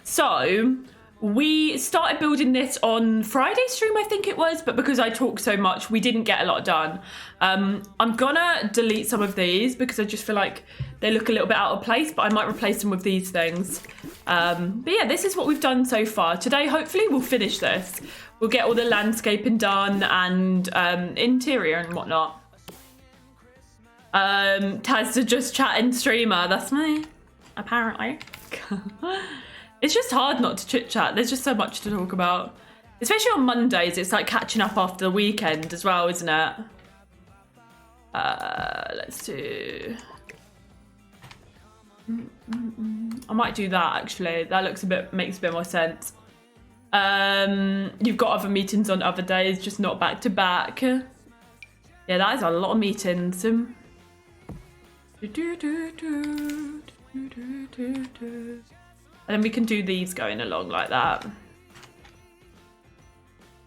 So we started building this on Friday stream, I think it was, but because I talk so much, we didn't get a lot done. I'm gonna delete some of these because I just feel like they look a little bit out of place, but I might replace them with these things. But yeah, this is what we've done so far. Today, hopefully we'll finish this. We'll get all the landscaping done and interior and whatnot. Taz just chatting streamer, that's me, apparently. It's just hard not to chit chat. There's just so much to talk about. Especially on Mondays, it's like catching up after the weekend as well, isn't it? Let's do... I might do that actually. That makes a bit more sense. You've got other meetings on other days, just not back to back. Yeah, that is a lot of meetings. And then we can do these going along like that.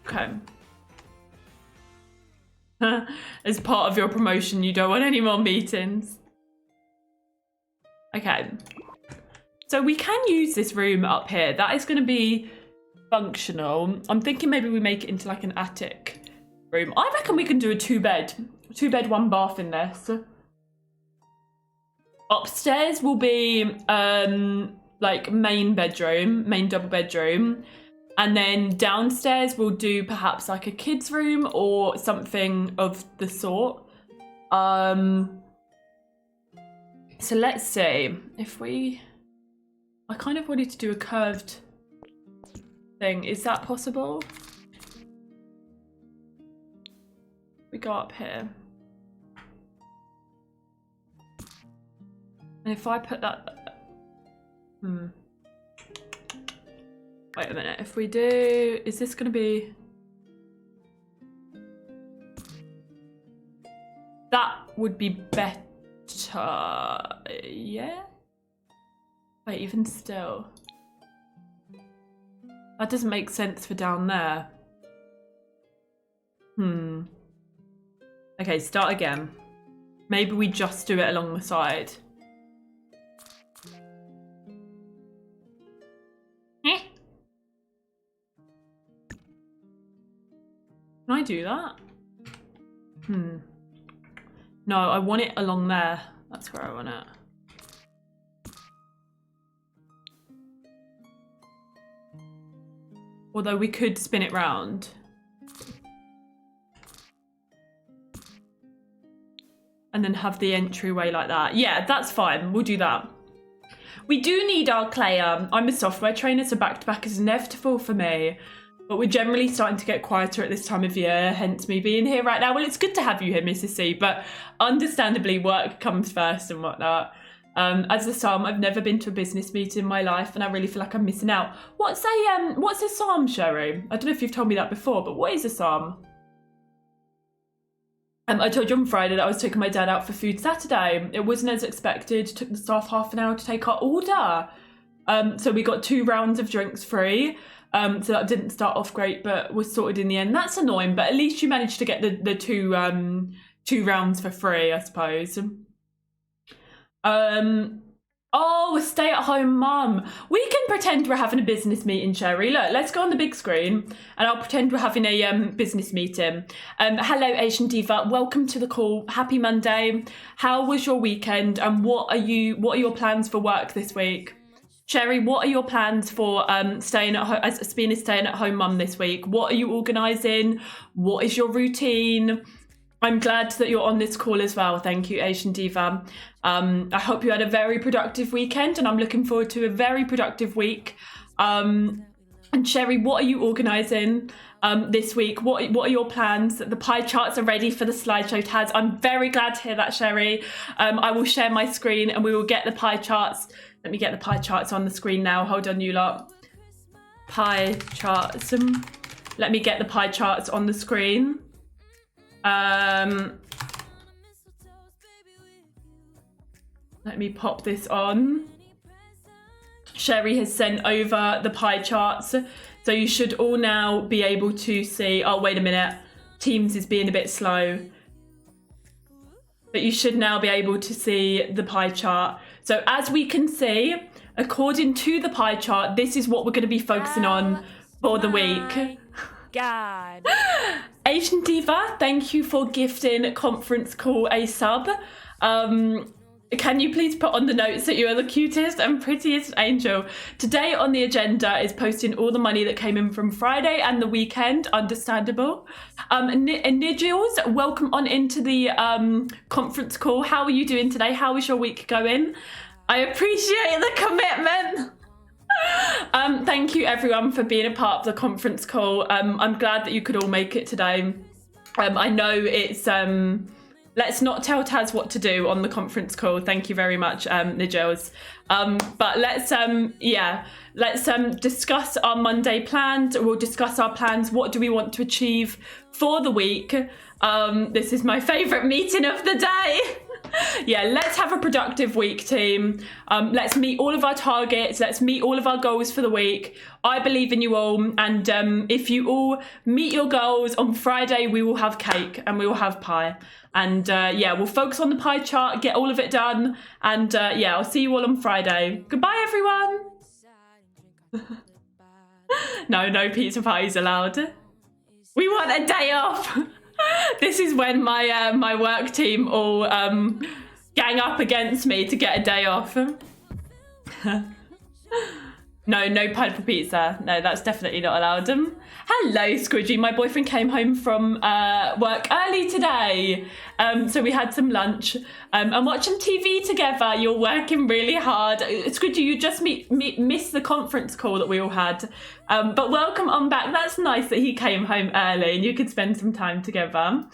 Okay. As part of your promotion, you don't want any more meetings. Okay. So we can use this room up here. That is going to be functional. I'm thinking maybe we make it into like an attic room. I reckon we can do a two bed, one bath in this. Upstairs will be like main double bedroom. And then downstairs we'll do perhaps like a kid's room or something of the sort. So let's see if I kind of wanted to do a curved thing. Is that possible? We go up here. And if I put that... Wait a minute. If we do... Is this going to be... That would be better. Yeah? Wait, even still. That doesn't make sense for down there. Okay, start again. Maybe we just do it along the side. Can I do that? No, I want it along there. That's where I want it. Although we could spin it round. And then have the entryway like that. Yeah, that's fine. We'll do that. We do need our clay. I'm a software trainer, so back-to-back is inevitable for me. But we're generally starting to get quieter at this time of year, hence me being here right now. Well, it's good to have you here, Mrs. C, but understandably work comes first and whatnot. As a Psalm, I've never been to a business meeting in my life and I really feel like I'm missing out. What's a Psalm, Sherry? I don't know if you've told me that before, but what is a Psalm? I told you on Friday that I was taking my dad out for food Saturday. It wasn't as expected. It took the staff half an hour to take our order. So we got 2 rounds of drinks free. So that didn't start off great, but was sorted in the end. That's annoying, but at least you managed to get the two rounds for free, I suppose. Oh, a stay-at-home mum. We can pretend we're having a business meeting, Sherry. Look, let's go on the big screen, and I'll pretend we're having a business meeting. Hello, Asian Diva. Welcome to the call. Happy Monday. How was your weekend, and what are your plans for work this week? Sherry, what are your plans for staying at home as being a staying-at-home mum this week? What are you organising? What is your routine? I'm glad that you're on this call as well. Thank you, Asian Diva. I hope you had a very productive weekend, and I'm looking forward to a very productive week. And Sherry, what are you organising this week? What are your plans? The pie charts are ready for the slideshow, Taz. I'm very glad to hear that, Sherry. I will share my screen and we will get the pie charts. Let me get the pie charts on the screen now. Hold on, you lot. Pie charts. Let me get the pie charts on the screen. Let me pop this on. Sherry has sent over the pie charts. So you should all now be able to see... Oh, wait a minute. Teams is being a bit slow. But you should now be able to see the pie chart. So as we can see, according to the pie chart, this is what we're going to be focusing on for the week. God. Asian Diva, thank you for gifting Conference Call a sub. Can you please put on the notes that you are the cutest and prettiest angel? Today on the agenda is posting all the money that came in from Friday and the weekend. Understandable. Nigels, welcome on into the conference call. How are you doing today? How is your week going? I appreciate the commitment. Thank you everyone for being a part of the conference call. I'm glad that you could all make it today. I know it's let's not tell Taz what to do on the conference call. Thank you very much, Nigels. But let's discuss our Monday plans. We'll discuss our plans. What do we want to achieve for the week? This is my favourite meeting of the day. Yeah, let's have a productive week, team. Let's meet all of our targets. Let's meet all of our goals for the week. I believe in you all. And if you all meet your goals on Friday, we will have cake and we will have pie. And we'll focus on the pie chart, get all of it done. And I'll see you all on Friday. Goodbye, everyone. No pizza pies allowed. We want a day off. This is when my work team all gang up against me to get a day off. No pineapple pizza. No, that's definitely not allowed. Hello, Squidgy. My boyfriend came home from work early today. So we had some lunch. I'm watching TV together. You're working really hard. Squidgy, you just missed the conference call that we all had. But welcome on back. That's nice that he came home early and you could spend some time together.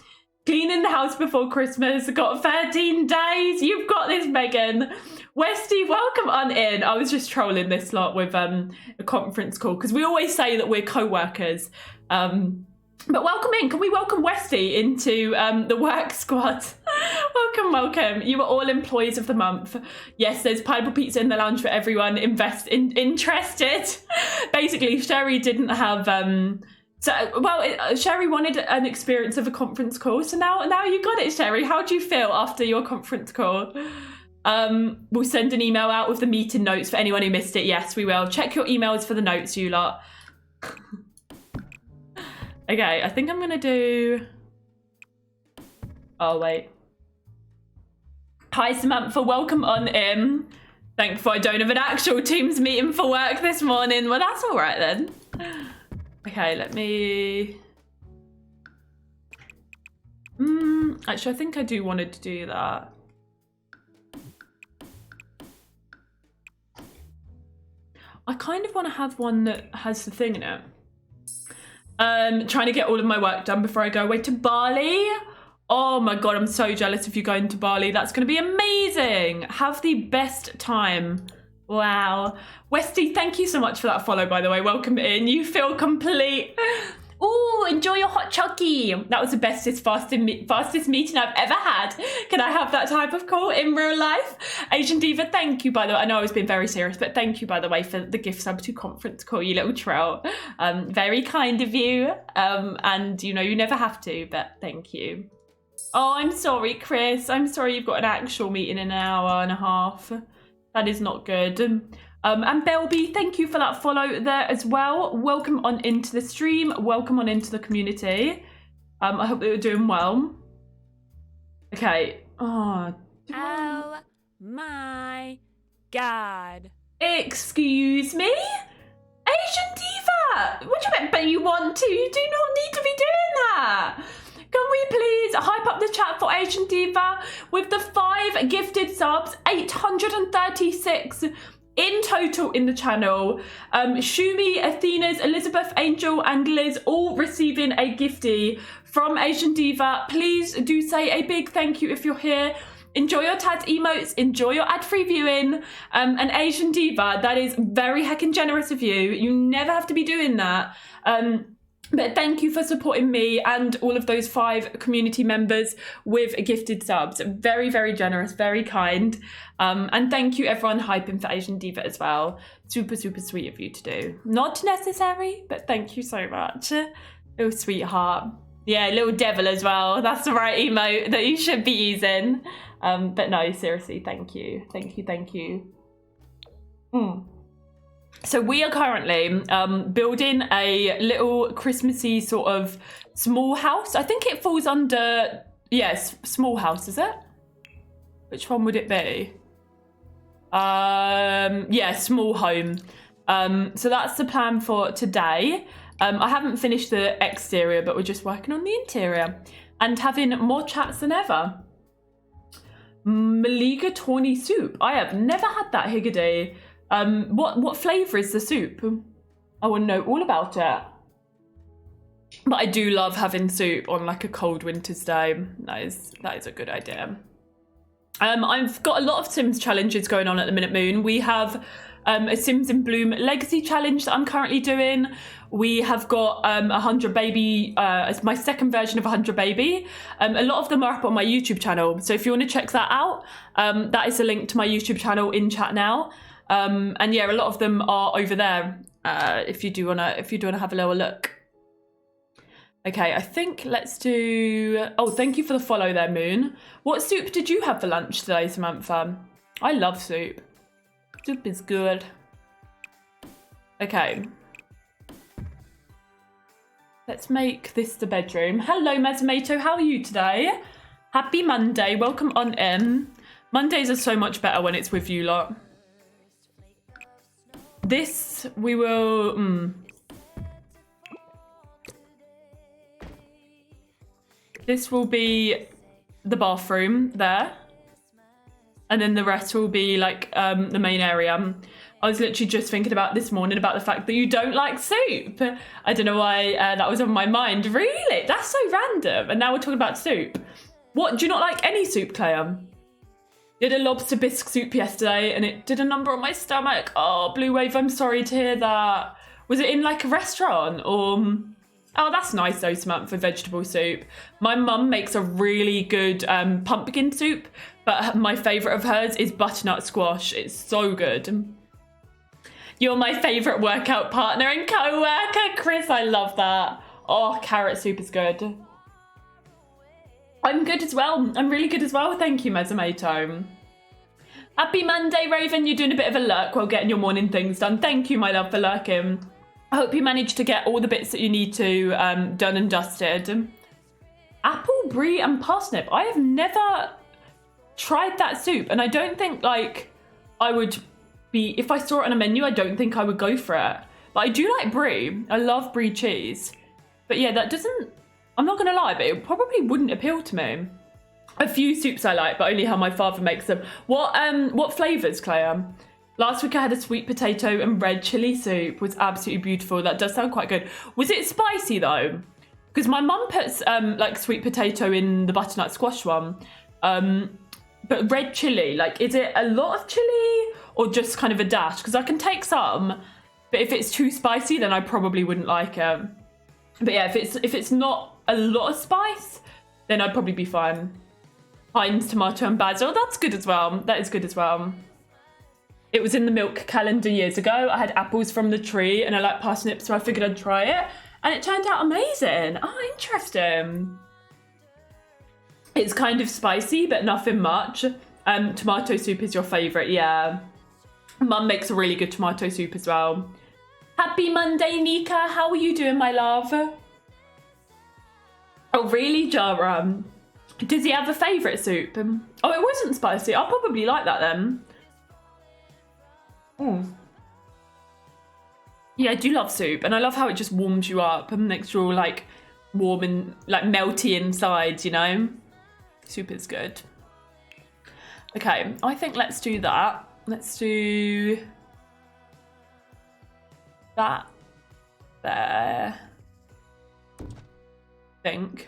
Cleaning the house before Christmas. Got 13 days. You've got this, Megan. Westy, welcome on in. I was just trolling this lot with a conference call because we always say that we're co-workers. But welcome in. Can we welcome Westy into the work squad? Welcome. You are all employees of the month. Yes, there's pineapple pizza in the lounge for everyone interested. Basically, Sherry didn't have... Sherry wanted an experience of a conference call, so now you got it, Sherry. How do you feel after your conference call? We'll send an email out with the meeting notes for anyone who missed it. Yes, we will. Check your emails for the notes, you lot. Okay, I think I'm gonna do... Oh, wait. Hi, Samantha. Welcome on in. Thankful I don't have an actual Teams meeting for work this morning. Well, that's all right then. Okay, let me... Actually, I think I do want to do that. I kind of want to have one that has the thing in it. Trying to get all of my work done before I go away to Bali. Oh my God, I'm so jealous of you going to Bali. That's going to be amazing. Have the best time. Wow. Westy, thank you so much for that follow, by the way. Welcome in. You feel complete. Ooh, enjoy your hot chucky. That was the fastest meeting I've ever had. Can I have that type of call in real life? Asian Diva, thank you, by the way. I know I was being very serious, but thank you, by the way, for the gift sub to conference call, you little troll. Very kind of you. And, you know, you never have to, but thank you. Oh, I'm sorry, Chris. I'm sorry you've got an actual meeting in an hour and a half. That is not good. And Belby, thank you for that follow there as well. Welcome on into the stream. Welcome on into the community. I hope that you're doing well. Okay. Oh my God. Excuse me? Asian Diva! What do you mean, but you want to? You do not need to be doing that. Can we please hype up the chat for Asian Diva with the 5 gifted subs, 836 in total in the channel. Shumi, Athena's, Elizabeth, Angel and Liz all receiving a giftie from Asian Diva. Please do say a big thank you if you're here. Enjoy your Taz emotes, enjoy your ad-free viewing. And Asian Diva, that is very heckin' generous of you. You never have to be doing that. But thank you for supporting me and all of those 5 community members with gifted subs. Very, very generous, very kind. And thank you everyone hyping for Asian Diva as well. Super, super sweet of you to do. Not necessary, but thank you so much. Oh, sweetheart. Yeah, little devil as well. That's the right emote that you should be using. But no, seriously, thank you. Thank you, thank you. So we are currently building a little Christmassy sort of small house. I think it falls under, yes, small house, is it? Which one would it be? Yeah, small home. So that's the plan for today. I haven't finished the exterior, but we're just working on the interior and having more chats than ever. Mulligatawny soup. I have never had that, Higgity. What flavour is the soup? I want to know all about it. But I do love having soup on like a cold winter's day. That is a good idea. I've got a lot of Sims challenges going on at the minute, Moon. We have a Sims in Bloom Legacy challenge that I'm currently doing. We have got 100 Baby, it's my second version of 100 Baby. A lot of them are up on my YouTube channel. So if you want to check that out, that is a link to my YouTube channel in chat now. And yeah, a lot of them are over there. If you do wanna have a little look. Okay, I think let's do... Oh, thank you for the follow there, Moon. What soup did you have for lunch today, Samantha? I love soup. Soup is good. Okay. Let's make this the bedroom. Hello, Mesmato. How are you today? Happy Monday. Welcome on in. Mondays are so much better when it's with you lot. This, we will... This will be the bathroom there. And then the rest will be like the main area. I was literally just thinking about this morning about the fact that you don't like soup. I don't know why that was on my mind. Really? That's so random. And now we're talking about soup. What, do you not like any soup, Claire? Did a lobster bisque soup yesterday and it did a number on my stomach. Oh, Blue Wave, I'm sorry to hear that. Was it in like a restaurant or... Oh, that's nice though, Samantha, for vegetable soup. My mum makes a really good pumpkin soup, but my favourite of hers is butternut squash. It's so good. You're my favourite workout partner and co-worker, Chris. I love that. Oh, carrot soup is good. I'm good as well. I'm really good as well. Thank you, Mesomato. Happy Monday, Raven. You're doing a bit of a lurk while getting your morning things done. Thank you, my love, for lurking. I hope you managed to get all the bits that you need to done and dusted. Apple, brie and parsnip. I have never tried that soup. And I don't think like I would be, if I saw it on a menu, I don't think I would go for it. But I do like brie. I love brie cheese. But yeah, that doesn't, I'm not going to lie, but it probably wouldn't appeal to me. A few soups I like, but only how my father makes them. What flavours, Claire? Last week I had a sweet potato and red chilli soup. Was absolutely beautiful. That does sound quite good. Was it spicy though? Because my mum puts like sweet potato in the butternut squash one. But red chilli, like is it a lot of chilli or just kind of a dash? Because I can take some, but if it's too spicy then I probably wouldn't like it. But yeah, if it's not a lot of spice, then I'd probably be fine. Heinz, tomato and basil, that's good as well. That is good as well. It was in the milk calendar years ago. I had apples from the tree and I like parsnips, so I figured I'd try it. And it turned out amazing. Oh, interesting. It's kind of spicy, but nothing much. Tomato soup is your favourite, yeah. Mum makes a really good tomato soup as well. Happy Monday, Nika. How are you doing, my love? Oh, really, Jara? Does he have a favourite soup? Oh, it wasn't spicy. I'll probably like that then. Yeah, I do love soup, and I love how it just warms you up and makes you all like warm and like melty inside, you know? Soup is good. Okay, I think let's do that. Let's do that there. I think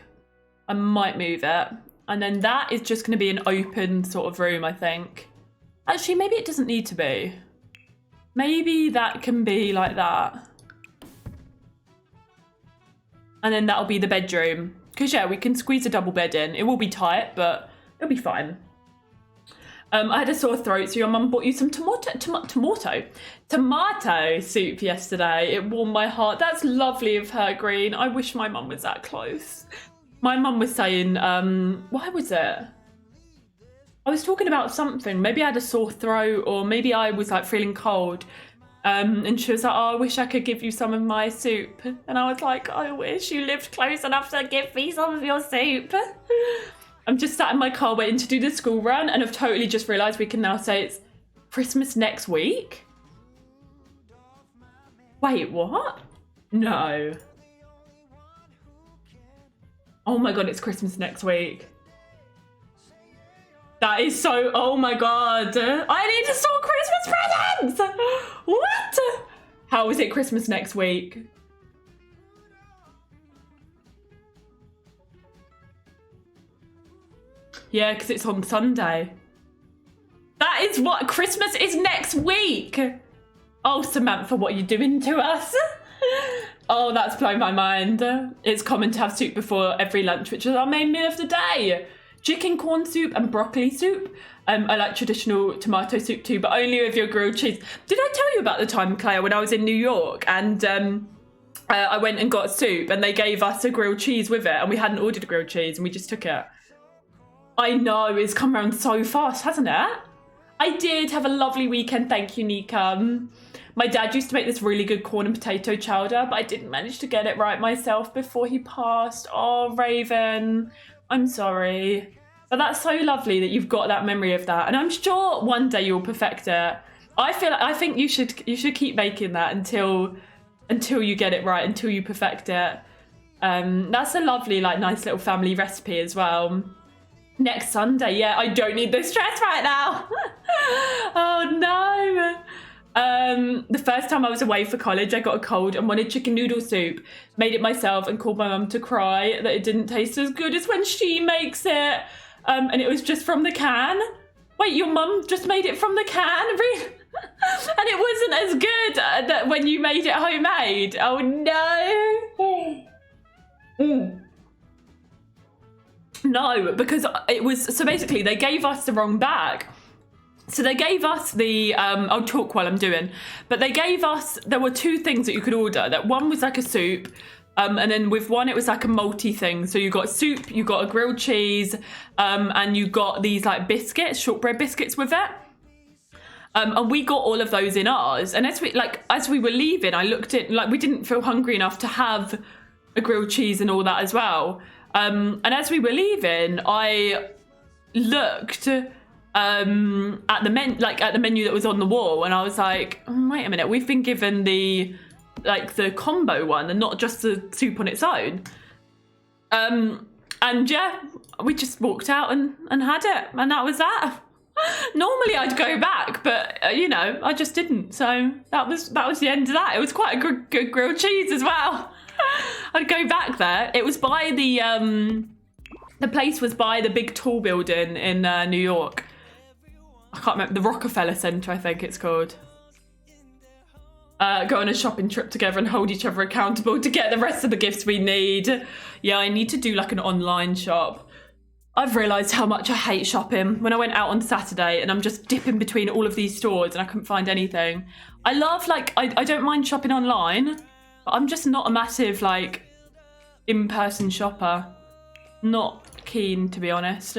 I might move it, and then that is just going to be an open sort of room, I think. Actually, maybe it doesn't need to be. Maybe that can be like that. And then that'll be the bedroom. Because, yeah, we can squeeze a double bed in. It will be tight, but it'll be fine. I had a sore throat, so your mum bought you some tomato soup yesterday. It warmed my heart. That's lovely of her, Green. I wish my mum was that close. My mum was saying, why was it? I was talking about something. Maybe I had a sore throat, or maybe I was like feeling cold. And she was like, oh, I wish I could give you some of my soup. And I was like, I wish you lived close enough to give me some of your soup. I'm just sat in my car waiting to do the school run, and I've totally just realised we can now say it's Christmas next week. Wait, what? No. Oh my God, it's Christmas next week. That is so, oh my God. I need to store Christmas presents. What? How is it Christmas next week? Yeah, because it's on Sunday. That is what Christmas is next week. Oh, Samantha, what are you doing to us? Oh, that's blown my mind. It's common to have soup before every lunch, which is our main meal of the day. Chicken corn soup and broccoli soup. I like traditional tomato soup too, but only with your grilled cheese. Did I tell you about the time, Claire, when I was in New York and I went and got soup and they gave us a grilled cheese with it, and we hadn't ordered a grilled cheese and we just took it? I know, it's come around so fast, hasn't it? I did have a lovely weekend, thank you, Nika. My dad used to make this really good corn and potato chowder, but I didn't manage to get it right myself before he passed. Oh, Raven, I'm sorry. But that's so lovely that you've got that memory of that. And I'm sure one day you'll perfect it. I think you should keep making that until you get it right, until you perfect it. That's a lovely, like, nice little family recipe as well. Next Sunday, yeah, I don't need the stress right now. Oh no. The first time I was away for college, I got a cold and wanted chicken noodle soup. Made it myself and called my mum to cry that it didn't taste as good as when she makes it. And it was just from the can. Wait, your mum just made it from the can? Really? And it wasn't as good that when you made it homemade? Oh no. No, because it was, so basically they gave us the wrong bag. So they gave us the, I'll talk while I'm doing, but they gave us, there were two things that you could order. That one was like a soup, and then with one it was like a multi thing. So you got soup, you got a grilled cheese, and you got these like biscuits, shortbread biscuits with it. And we got all of those in ours. And as we were leaving, I looked at, like, we didn't feel hungry enough to have a grilled cheese and all that as well. And as we were leaving, I looked at the menu that was on the wall, and I was like, wait a minute, we've been given the combo one and not just the soup on its own. And yeah, we just walked out and had it, and that was that. Normally I'd go back, but I just didn't. So that was the end of that. It was quite a good grilled cheese as well. I'd go back there. It was by the place was by the big tall building in New York. I can't remember, the Rockefeller Center, I think it's called. Go on a shopping trip together and hold each other accountable to get the rest of the gifts we need. Yeah, I need to do like an online shop. I've realised how much I hate shopping. When I went out on Saturday and I'm just dipping between all of these stores and I couldn't find anything. I love, I don't mind shopping online, but I'm just not a massive, in-person shopper. Not keen, to be honest.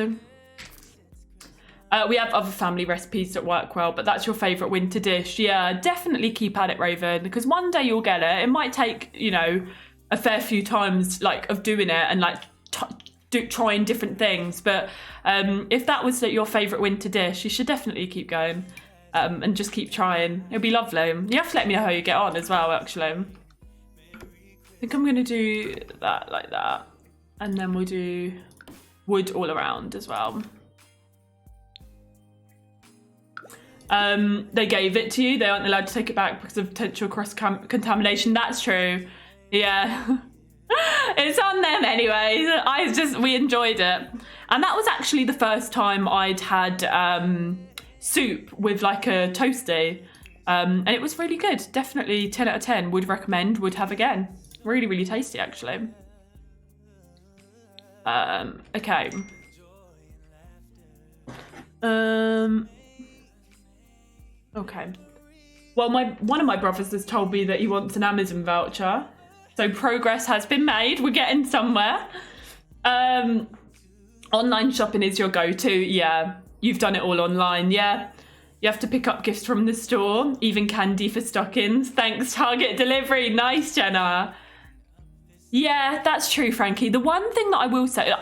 We have other family recipes that work well, but that's your favourite winter dish. Yeah, definitely keep at it, Raven, because one day you'll get it. It might take, a fair few times, of doing it and, trying different things. But if that was your favourite winter dish, you should definitely keep going and just keep trying. It'll be lovely. You have to let me know how you get on as well, actually. I think I'm going to do that like that. And then we'll do wood all around as well. They gave it to you. They aren't allowed to take it back because of potential cross-contamination. That's true. Yeah. It's on them anyway. We enjoyed it. And that was actually the first time I'd had soup with a toasty. And it was really good. Definitely 10 out of 10. Would recommend, would have again. Really, really tasty, actually. Okay. Okay. Well, one of my brothers has told me that he wants an Amazon voucher. So progress has been made. We're getting somewhere. Online shopping is your go-to, yeah. You've done it all online, yeah. You have to pick up gifts from the store, even candy for stockings. Thanks, Target Delivery. Nice, Jenna. Yeah, that's true, Frankie. The one thing that I will say,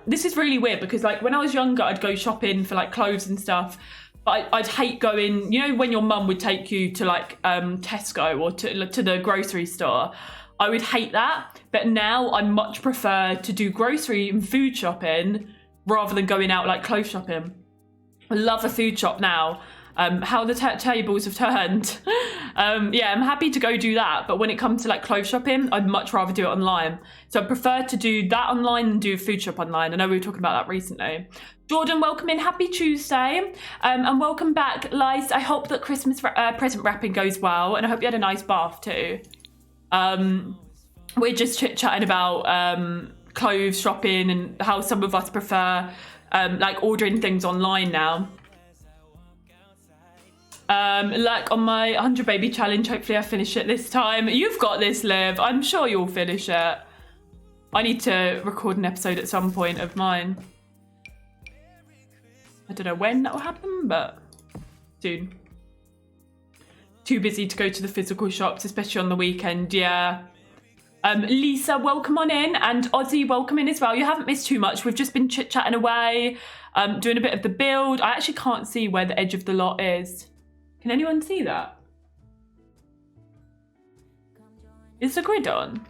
this is really weird because like when I was younger, I'd go shopping for like clothes and stuff. But I'd hate going, you know, when your mum would take you to like Tesco or to the grocery store. I would hate that. But now I much prefer to do grocery and food shopping rather than going out like clothes shopping. I love a food shop now. How the tables have turned. Yeah, I'm happy to go do that. But when it comes to like clothes shopping, I'd much rather do it online. So I prefer to do that online than do a food shop online. I know we were talking about that recently. Jordan, welcome in. Happy Tuesday. And welcome back, Lice. I hope that Christmas present wrapping goes well. And I hope you had a nice bath too. We're just chit-chatting about clothes shopping and how some of us prefer like ordering things online now. Like on my 100 baby challenge, hopefully I finish it this time. You've got this, Liv. I'm sure you'll finish it. I need to record an episode at some point of mine. I don't know when that will happen, but soon. Too busy to go to the physical shops, especially on the weekend, yeah. Lisa, welcome on in, and Ozzy, welcome in as well. You haven't missed too much. We've just been chit-chatting away, doing a bit of the build. I actually can't see where the edge of the lot is. Can anyone see that? Is the grid on?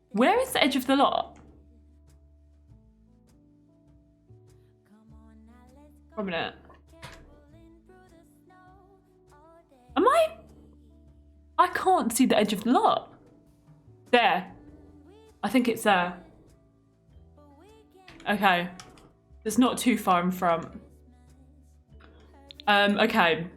Where is the edge of the lot? One minute. Am I can't see the edge of the lot. There. I think it's there. Okay. It's not too far in front. Okay.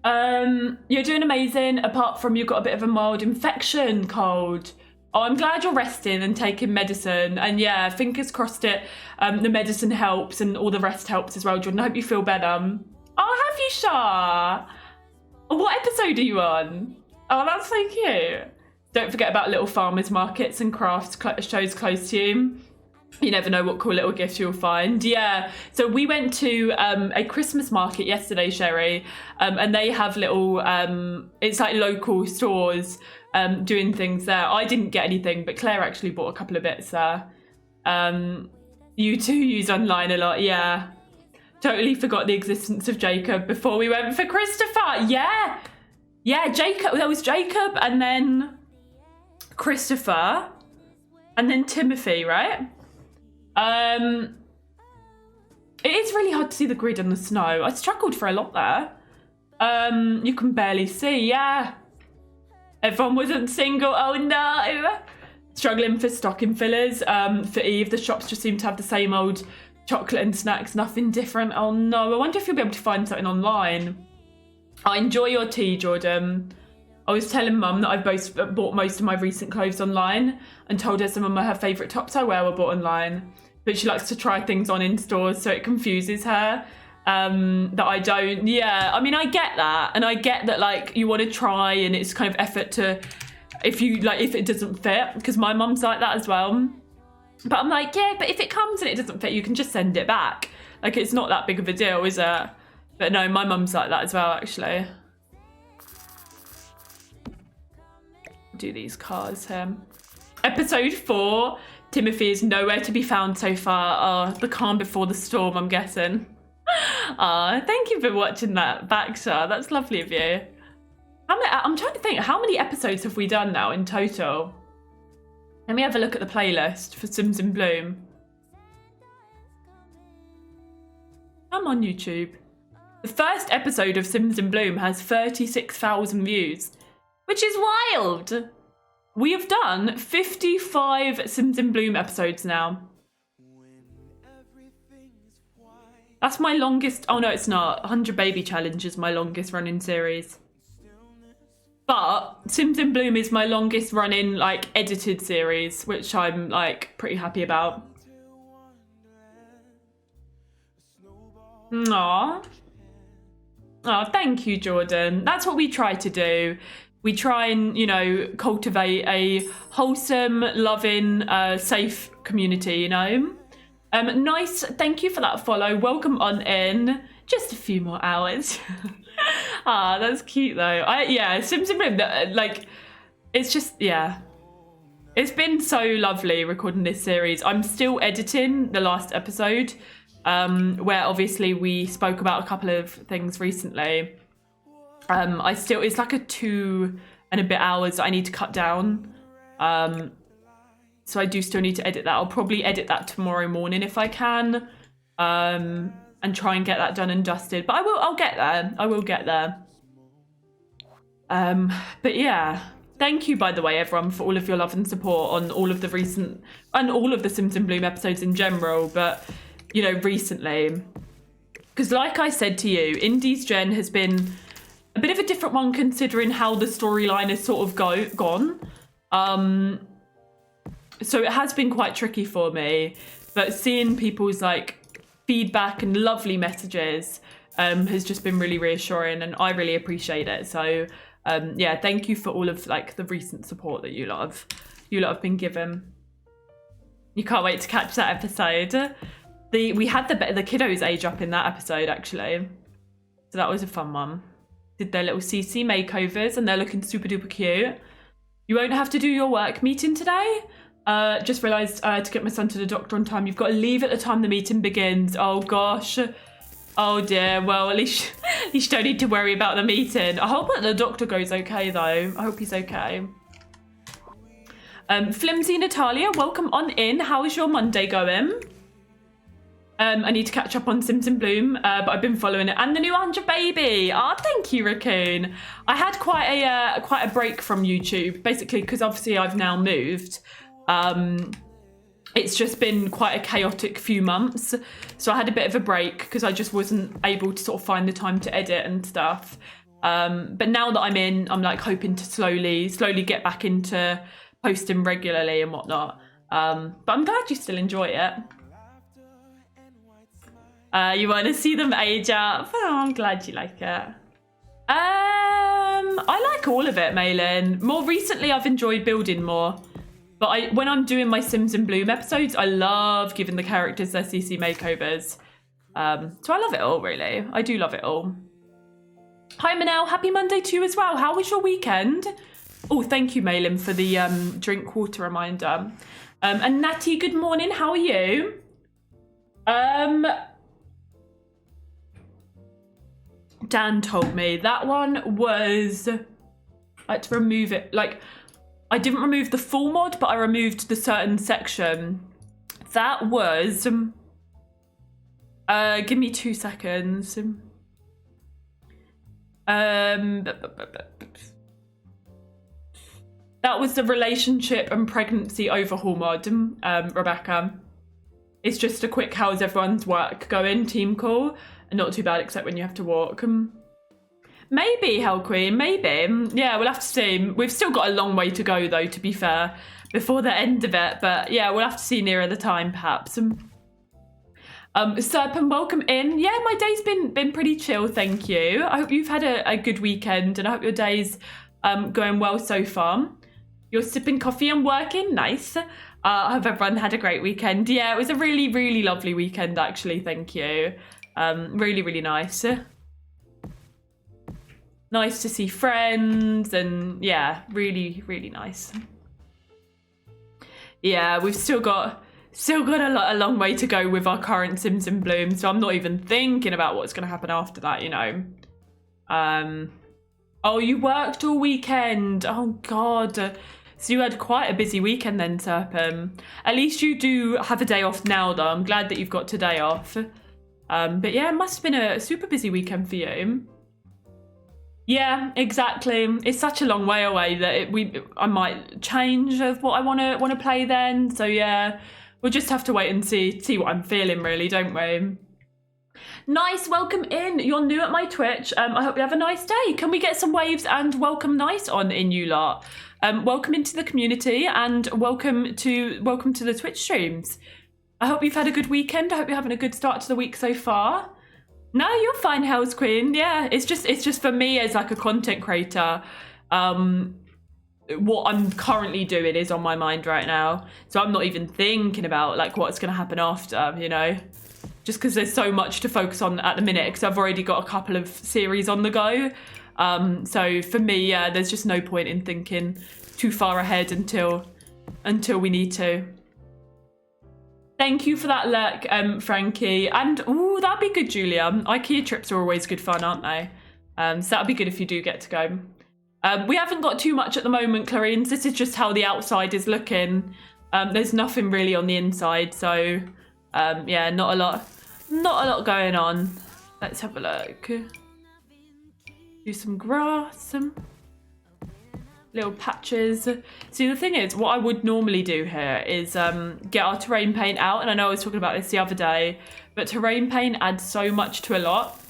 You're doing amazing, apart from you've got a bit of a mild infection, cold. Oh, I'm glad you're resting and taking medicine. And yeah, fingers crossed the medicine helps and all the rest helps as well, Jordan. I hope you feel better. Oh, have you, Shah? What episode are you on? Oh, that's so cute. Don't forget about little farmers markets and crafts shows close to you. You never know what cool little gifts you'll find. Yeah, so we went to a Christmas market yesterday, Sherry, and they have little, it's like local stores doing things there. I didn't get anything, but Claire actually bought a couple of bits there. You two use online a lot, yeah. Totally forgot the existence of Jacob before we went for Christopher. Yeah, Jacob, there was Jacob and then Christopher and then Timothy, right? It is really hard to see the grid on the snow. I struggled for a lot there. You can barely see, yeah. Everyone wasn't single, oh no. Struggling for stocking fillers. For Eve, the shops just seem to have the same old chocolate and snacks, nothing different. Oh no, I wonder if you'll be able to find something online. I enjoy your tea, Jordan. I was telling Mum that I bought most of my recent clothes online and told her some of her favourite tops I wear were bought online. But she likes to try things on in stores, so it confuses her that I don't. Yeah, I mean, I get that. And I get that, like, you want to try and it's kind of effort to, if it doesn't fit, because my mum's like that as well. But I'm like, yeah, but if it comes and it doesn't fit, you can just send it back. Like, it's not that big of a deal, is it? But no, my mum's like that as well, actually. Do these cars here. Episode 4, Timothy is nowhere to be found so far. Oh, the calm before the storm, I'm guessing. Oh, thank you for watching that back, Shah. That's lovely of you. I'm trying to think, how many episodes have we done now in total? Let me have a look at the playlist for Sims in Bloom. I'm on YouTube. The first episode of Sims in Bloom has 36,000 views, which is wild. We have done 55 Sims in Bloom episodes now. That's my longest. Oh no, it's not. 100 Baby Challenge is my longest running series. But Sims in Bloom is my longest running, like, edited series, which I'm, like, pretty happy about. Aww. Oh, thank you, Jordan. That's what we try to do. We try and, you know, cultivate a wholesome, loving, safe community, you know? Nice, thank you for that follow. Welcome on in. Just a few more hours. Ah, that's cute though. Sim Bloom, like, it's just, yeah. It's been so lovely recording this series. I'm still editing the last episode, where obviously we spoke about a couple of things recently. It's like a 2 and a bit hours that I need to cut down. So I do still need to edit that. I'll probably edit that tomorrow morning if I can, and try and get that done and dusted. But I'll get there. I will get there. But yeah, thank you, by the way, everyone, for all of your love and support on all of the recent, and all of the Sims and Bloom episodes in general, but, you know, recently. Because like I said to you, Indies Gen has been a bit of a different one considering how the storyline has sort of gone. So it has been quite tricky for me, but seeing people's like feedback and lovely messages has just been really reassuring, and I really appreciate it. So yeah, thank you for all of like the recent support that you lot have been given. You can't wait to catch that episode. We had the kiddos age up in that episode actually, so that was a fun one. Did their little CC makeovers and they're looking super duper cute. You won't have to do your work meeting today. Just realised to get my son to the doctor on time, you've got to leave at the time the meeting begins. Oh gosh. Oh dear. Well, at least you don't need to worry about the meeting. I hope that the doctor goes okay though. I hope he's okay. Flimsy Natalia, welcome on in. How is your Monday going? I need to catch up on Sims and Bloom, but I've been following it. And the new 100 baby. Ah, thank you, Raccoon. I had quite a break from YouTube, basically because obviously I've now moved. It's just been quite a chaotic few months, so I had a bit of a break because I just wasn't able to sort of find the time to edit and stuff. But now that I'm in, I'm like hoping to slowly get back into posting regularly and whatnot. But I'm glad you still enjoy it. You want to see them age up? Oh, I'm glad you like it. I like all of it, Malin. More recently, I've enjoyed building more. But when I'm doing my Sims and Bloom episodes, I love giving the characters their CC makeovers. So I love it all, really. I do love it all. Hi, Manel. Happy Monday to you as well. How was your weekend? Oh, thank you, Malin, for the drink water reminder. And Natty, good morning. How are you? Dan told me that one was, I had to remove it. Like, I didn't remove the full mod, but I removed the certain section. That was, give me 2 seconds. That was the relationship and pregnancy overhaul mod, Rebecca. It's just a quick how's everyone's work going team call. And not too bad except when you have to walk. Maybe, Hell Queen, maybe. Yeah, we'll have to see. We've still got a long way to go though, to be fair, before the end of it. But yeah, we'll have to see nearer the time perhaps. Serpent, welcome in. Yeah, my day's been pretty chill, thank you. I hope you've had a good weekend and I hope your day's going well so far. You're sipping coffee and working, nice. I hope everyone had a great weekend. Yeah, it was a really, really lovely weekend actually, thank you. Really, really nice. Nice to see friends and yeah, really, really nice. Yeah, we've still got a long way to go with our current Sims and Bloom, so I'm not even thinking about what's going to happen after that, you know. Oh, you worked all weekend. Oh God. So you had quite a busy weekend then, Serpent. At least you do have a day off now though. I'm glad that you've got today off. But yeah, it must have been a super busy weekend for you. Yeah, exactly. It's such a long way away that I might change of what I want to play then. So yeah, we'll just have to wait and see what I'm feeling really, don't we? Nice, welcome in. You're new at my Twitch. I hope you have a nice day. Can we get some waves and welcome nice on in you lot? Welcome into the community and welcome to the Twitch streams. I hope you've had a good weekend. I hope you're having a good start to the week so far. No, you're fine, Hell's Queen. Yeah, it's just for me as like a content creator. what I'm currently doing is on my mind right now. So I'm not even thinking about like what's going to happen after, you know, just because there's so much to focus on at the minute because I've already got a couple of series on the go. So for me, yeah, there's just no point in thinking too far ahead until we need to. Thank you for that look, Frankie. And oh, that'd be good, Julia. IKEA trips are always good fun, aren't they? So that'd be good if you do get to go. We haven't got too much at the moment, Clarines. This is just how the outside is looking. There's nothing really on the inside, so yeah, not a lot going on. Let's have a look. Do some grass, some little patches. See, the thing is, what I would normally do here is get our terrain paint out, and I know I was talking about this the other day, but terrain paint adds so much to a lot.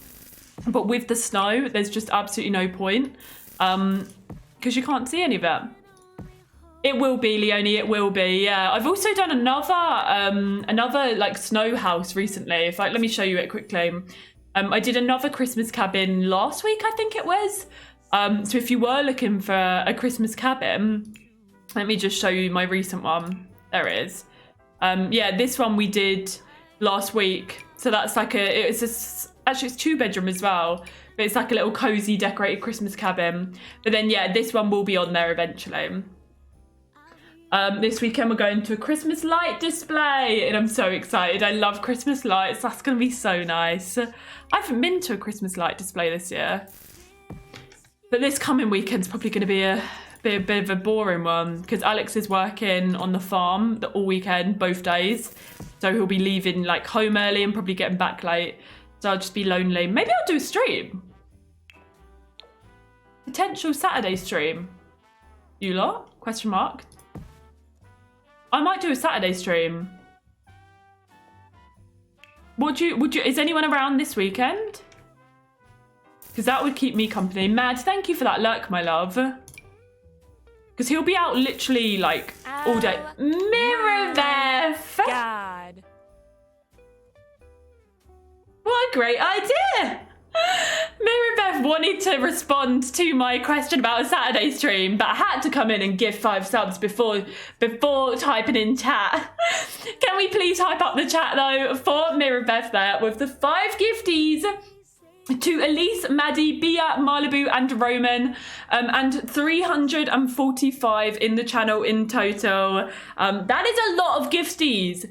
But with the snow, there's just absolutely no point. Because you can't see any of it. It will be, Leonie, it will be, yeah. I've also done another like snow house recently. Let me show you it quickly. I did another Christmas cabin last week, I think it was. So if you were looking for a Christmas cabin, let me just show you my recent one. There it is. Yeah, this one we did last week. So that's like actually it's 2-bedroom as well. But it's like a little cozy decorated Christmas cabin. But then, yeah, this one will be on there eventually. This weekend we're going to a Christmas light display. And I'm so excited. I love Christmas lights. That's going to be so nice. I haven't been to a Christmas light display this year. But this coming weekend's probably going to be a bit of a boring one. Because Alex is working on the farm all weekend, both days. So he'll be leaving like home early and probably getting back late. So I'll just be lonely. Maybe I'll do a stream. Potential Saturday stream. You lot? Question mark. I might do a Saturday stream. Would you? Is anyone around this weekend? Because that would keep me company. Mad, thank you for that luck, my love. Because he'll be out literally like all day. Mirabeth! God. What a great idea! Mirabeth wanted to respond to my question about a Saturday stream, but had to come in and give 5 subs before typing in chat. Can we please hype up the chat though for Mirabeth there with the 5 gifties to Elise, Maddie, Bia, Malibu and Roman, and 345 in the channel in total. That is a lot of gifties.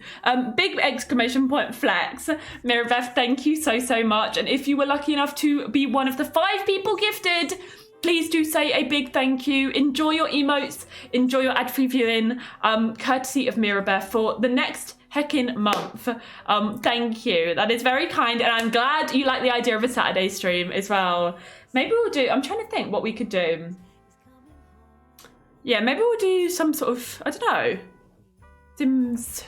Big exclamation point flex. Mirabeth, thank you so much. And if you were lucky enough to be one of the 5 people gifted, please do say a big thank you. Enjoy your emotes, enjoy your ad-free viewing, courtesy of Mirabeth for the next heckin' month. Thank you. That is very kind, and I'm glad you like the idea of a Saturday stream as well. Maybe we'll do, I'm trying to think what we could do. Yeah, maybe we'll do some sort of, I don't know, Sims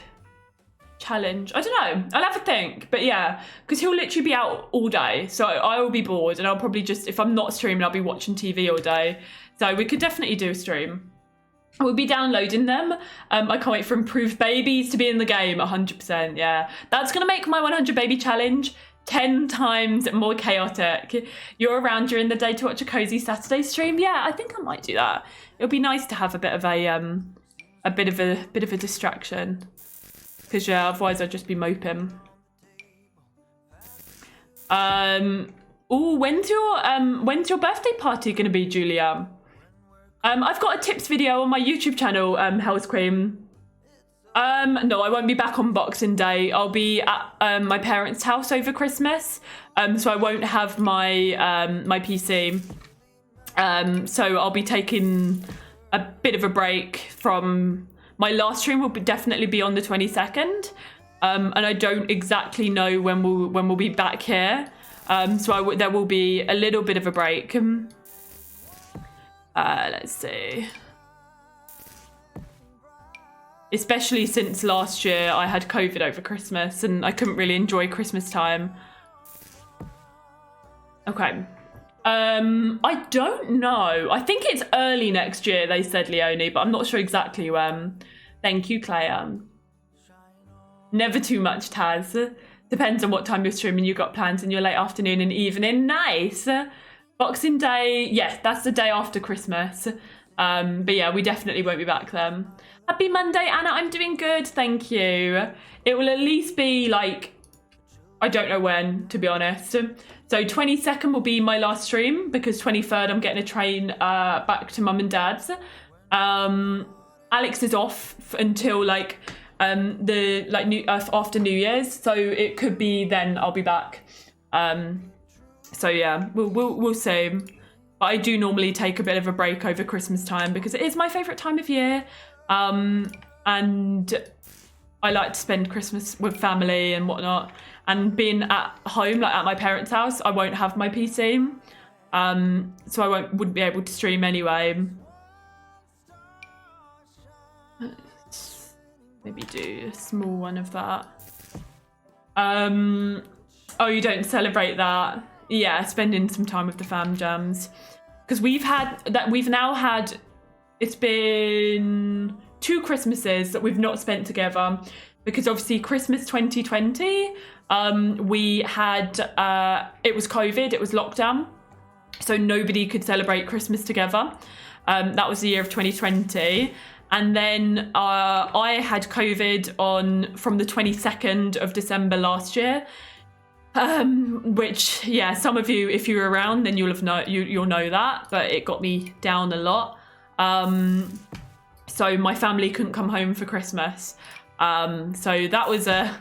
challenge. I don't know. I'll have a think. But yeah, because he'll literally be out all day. So I will be bored, and I'll probably just, if I'm not streaming, I'll be watching TV all day. So we could definitely do a stream. We'll be downloading them. I can't wait for improved babies to be in the game, 100%, yeah. That's going to make my 100 baby challenge 10 times more chaotic. You're around during the day to watch a cozy Saturday stream? Yeah, I think I might do that. It'll be nice to have a bit of a distraction. Because, yeah, otherwise I'd just be moping. Oh, when's your birthday party going to be, Julia? I've got a tips video on my YouTube channel, Hell's Cream. No, I won't be back on Boxing Day. I'll be at my parents' house over Christmas, so I won't have my my PC. So I'll be taking a bit of a break from my last stream. Will definitely be on the 22nd, and I don't exactly know when we'll be back here. So there will be a little bit of a break. Let's see. Especially since last year I had COVID over Christmas and I couldn't really enjoy Christmas time. Okay. I don't know. I think it's early next year, they said, Leonie, but I'm not sure exactly when. Thank you, Claire. Never too much, Taz. Depends on what time you're streaming. You've got plans in your late afternoon and evening. Nice. Boxing Day, yes, that's the day after Christmas. But yeah, we definitely won't be back then. Happy Monday, Anna. I'm doing good, thank you. It will at least be like, I don't know when, to be honest. So 22nd will be my last stream because 23rd I'm getting a train back to mum and dad's. Alex is off until like after New Year's, so it could be then I'll be back. So yeah, we'll see. But I do normally take a bit of a break over Christmas time because it is my favourite time of year. And I like to spend Christmas with family and whatnot. And being at home, like at my parents' house, I won't have my PC. So I wouldn't be able to stream anyway. Let's maybe do a small one of that. Oh, you don't celebrate that? Yeah, spending some time with the fam jams. Because we've now had, it's been 2 Christmases that we've not spent together. Because obviously Christmas 2020, we had, it was COVID, it was lockdown. So nobody could celebrate Christmas together. That was the year of 2020. And then I had COVID from the 22nd of December last year. Which, yeah, some of you, if you were around, then you'll know that, but it got me down a lot. So my family couldn't come home for Christmas. So that was a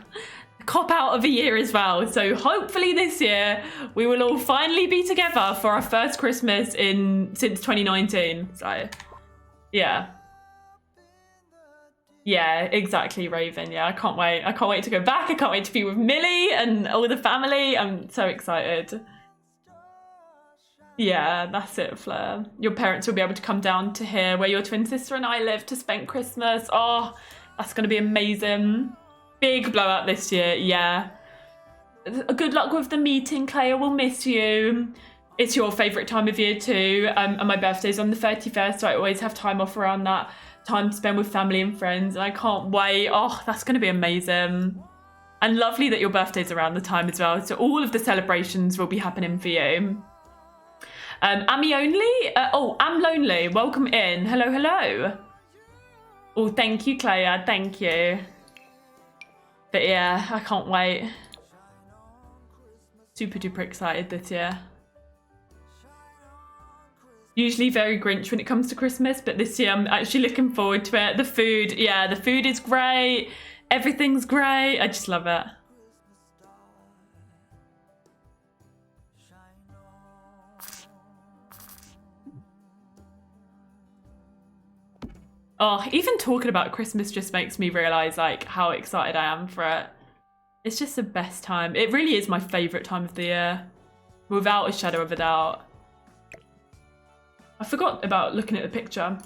cop out of a year as well. So hopefully this year we will all finally be together for our first Christmas since 2019. So yeah. Yeah, exactly, Raven. Yeah, I can't wait. I can't wait to go back. I can't wait to be with Millie and all the family. I'm so excited. Yeah, that's it, Fleur. Your parents will be able to come down to here where your twin sister and I live to spend Christmas. Oh, that's going to be amazing. Big blowout this year, yeah. Good luck with the meeting, Claire. We'll miss you. It's your favourite time of year too. And my birthday's on the 31st, so I always have time off around that. Time to spend with family and friends, and I can't wait. Oh, that's going to be amazing. And lovely that your birthday's around the time as well, so all of the celebrations will be happening for you. Ammy only? I'm lonely. Welcome in. Hello, hello. Oh, thank you, Claire. Thank you. But yeah, I can't wait. Super duper excited this year. Usually very Grinch when it comes to Christmas, but this year I'm actually looking forward to it. The food, yeah, the food is great. Everything's great. I just love it. Oh, even talking about Christmas just makes me realise like how excited I am for it. It's just the best time. It really is my favourite time of the year. Without a shadow of a doubt. I forgot about looking at the picture.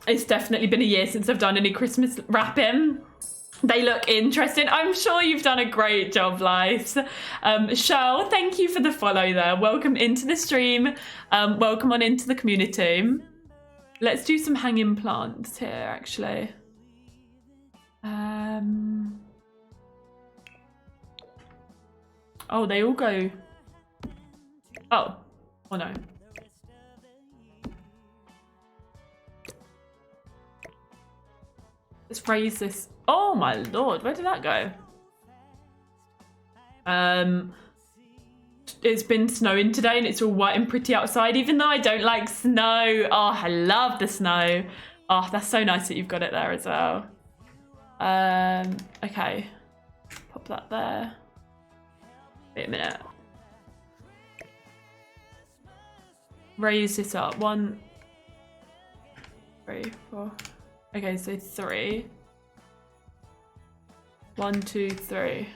It's definitely been a year since I've done any Christmas wrapping. They look interesting. I'm sure you've done a great job, Lice. Cheryl, thank you for the follow there. Welcome into the stream. Welcome on into the community. Let's do some hanging plants here, actually. Oh, they all go... Oh no. Let's raise this. Oh my lord, where did that go? It's been snowing today and it's all white and pretty outside, even though I don't like snow. Oh, I love the snow. Oh, that's so nice that you've got it there as well. Okay. Pop that there. Wait a minute. Raise this up. 1, 3, 4. Okay, so 3. 1, 2, 3.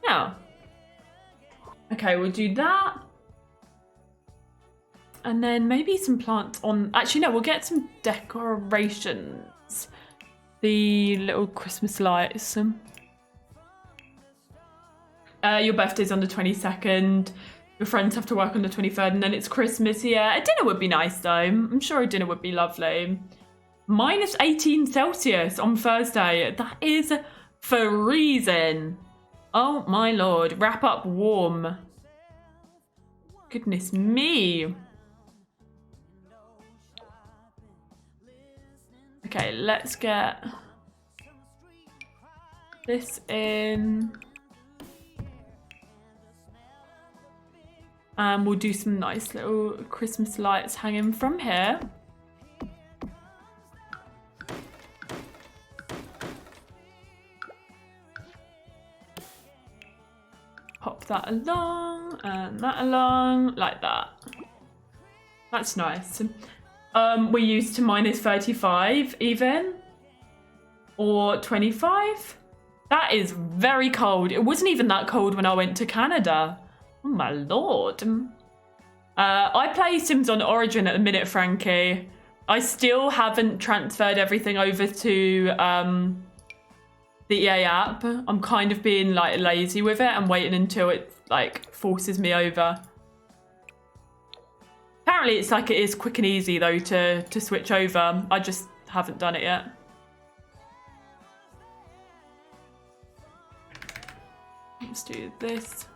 Now. Okay, we'll do that. And then maybe some plants on... Actually, no, we'll get some decorations. The little Christmas lights. Your birthday's on the 22nd. Your friends have to work on the 23rd, and then it's Christmas. Yeah, a dinner would be nice, though. I'm sure a dinner would be lovely. Minus 18 Celsius on Thursday. That is freezing. Oh, my lord. Wrap up warm. Goodness me. Okay, let's get this in. And we'll do some nice little Christmas lights hanging from here. Pop that along and that along, like that. That's nice. We're used to -35 even, or 25. That is very cold. It wasn't even that cold when I went to Canada. Oh my lord. I play Sims on Origin at the minute, Frankie. I still haven't transferred everything over to the EA app. I'm kind of being like lazy with it and waiting until it like forces me over. Apparently it's like it is quick and easy though to switch over. I just haven't done it yet. Let's do this.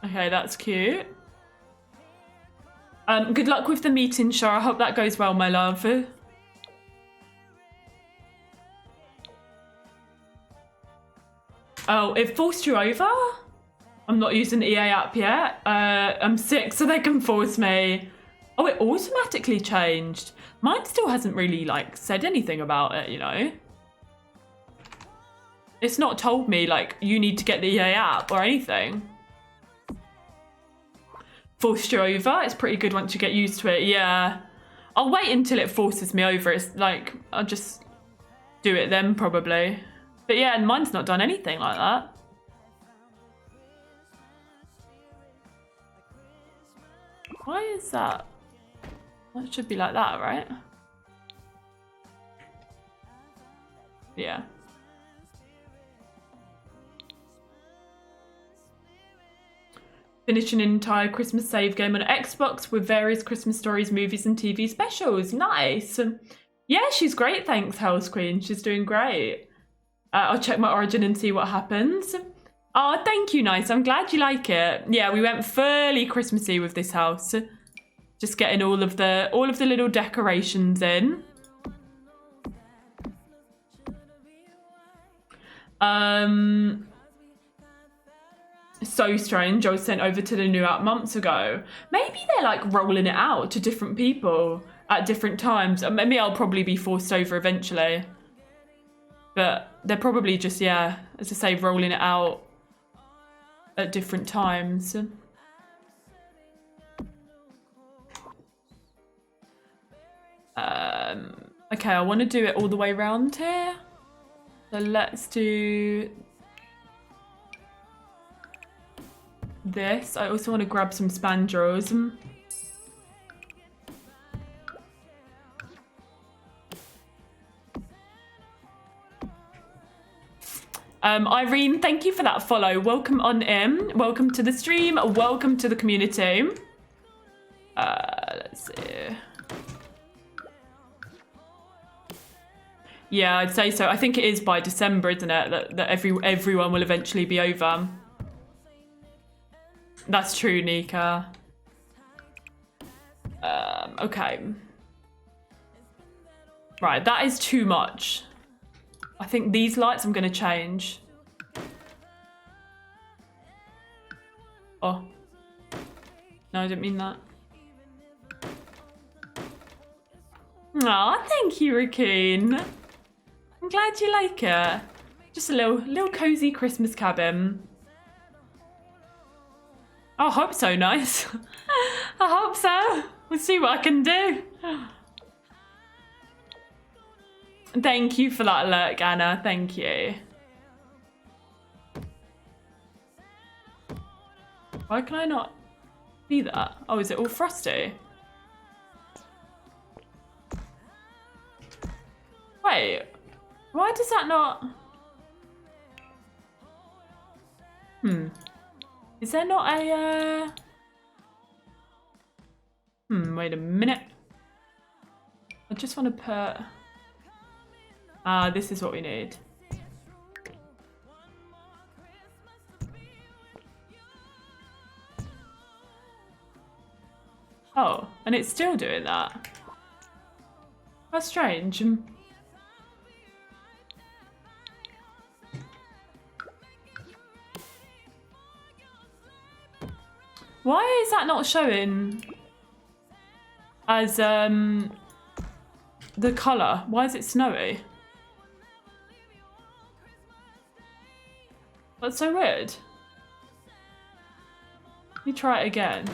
Okay, that's cute. Good luck with the meeting, Shar. I hope that goes well, my love. Oh, it forced you over? I'm not using the EA app yet. I'm sick, so they can force me. Oh, it automatically changed. Mine still hasn't really, like, said anything about it, you know? It's not told me, like, you need to get the EA app or anything. Forced you over. It's pretty good once you get used to it. Yeah. I'll wait until it forces me over. It's like, I'll just do it then probably. But yeah, mine's not done anything like that. Why is that? That should be like that, right? Yeah. Finished an entire Christmas save game on Xbox with various Christmas stories, movies and TV specials. Nice. Yeah, she's great, thanks, Hell's Queen. She's doing great. I'll check my Origin and see what happens. Oh, thank you, nice. I'm glad you like it. Yeah, we went fully Christmassy with this house. Just getting all of the little decorations in. So strange. I was sent over to the new app months ago. Maybe they're like rolling it out to different people at different times. Maybe I'll probably be forced over eventually. But they're probably just, yeah, as I say, rolling it out at different times. Okay, I want to do it all the way around here. So let's do this. I also want to grab some spandrels. Irene, thank you for that follow. Welcome on in. Welcome to the stream. Welcome to the community. Let's see. Yeah, I'd say so. I think it is by December, isn't it? That everyone will eventually be over. That's true, Nika. Okay. Right, that is too much. I think these lights I'm going to change. Oh. No, I didn't mean that. Aw, thank you, Raccoon. I'm glad you like it. Just a little cozy Christmas cabin. I hope so, nice. I hope so. We'll see what I can do. Thank you for that alert, Anna. Thank you. Why can I not see that? Oh, is it all frosty? Wait. Why does that not... Is there not a... wait a minute. I just want to put... this is what we need. Oh, and it's still doing that. That's strange. Why is that not showing as the colour? Why is it snowy? That's so weird. Let me try it again.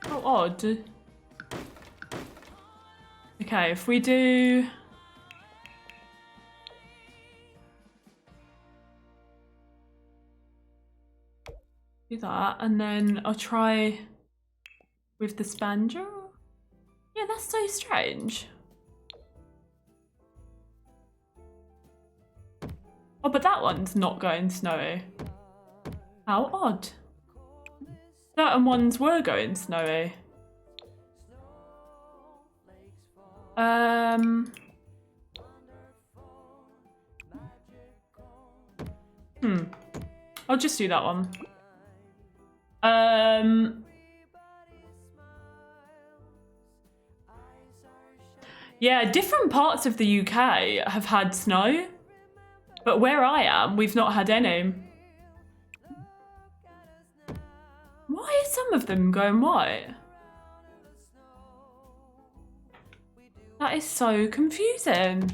How odd. Okay, if we do... do that, and then I'll try with the spandrel. Yeah, that's so strange. Oh, but that one's not going snowy. How odd. Certain ones were going snowy. I'll just do that one. Yeah, different parts of the UK have had snow, but where I am, we've not had any. Why are some of them going white? That is so confusing.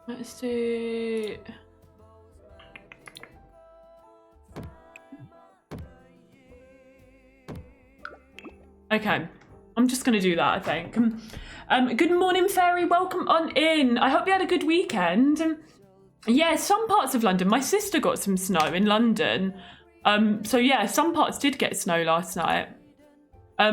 Let's do... okay, I'm just going to do that, I think. Good morning, Fairy. Welcome on in. I hope you had a good weekend. Yeah, some parts of London. My sister got some snow in London. So yeah, some parts did get snow last night.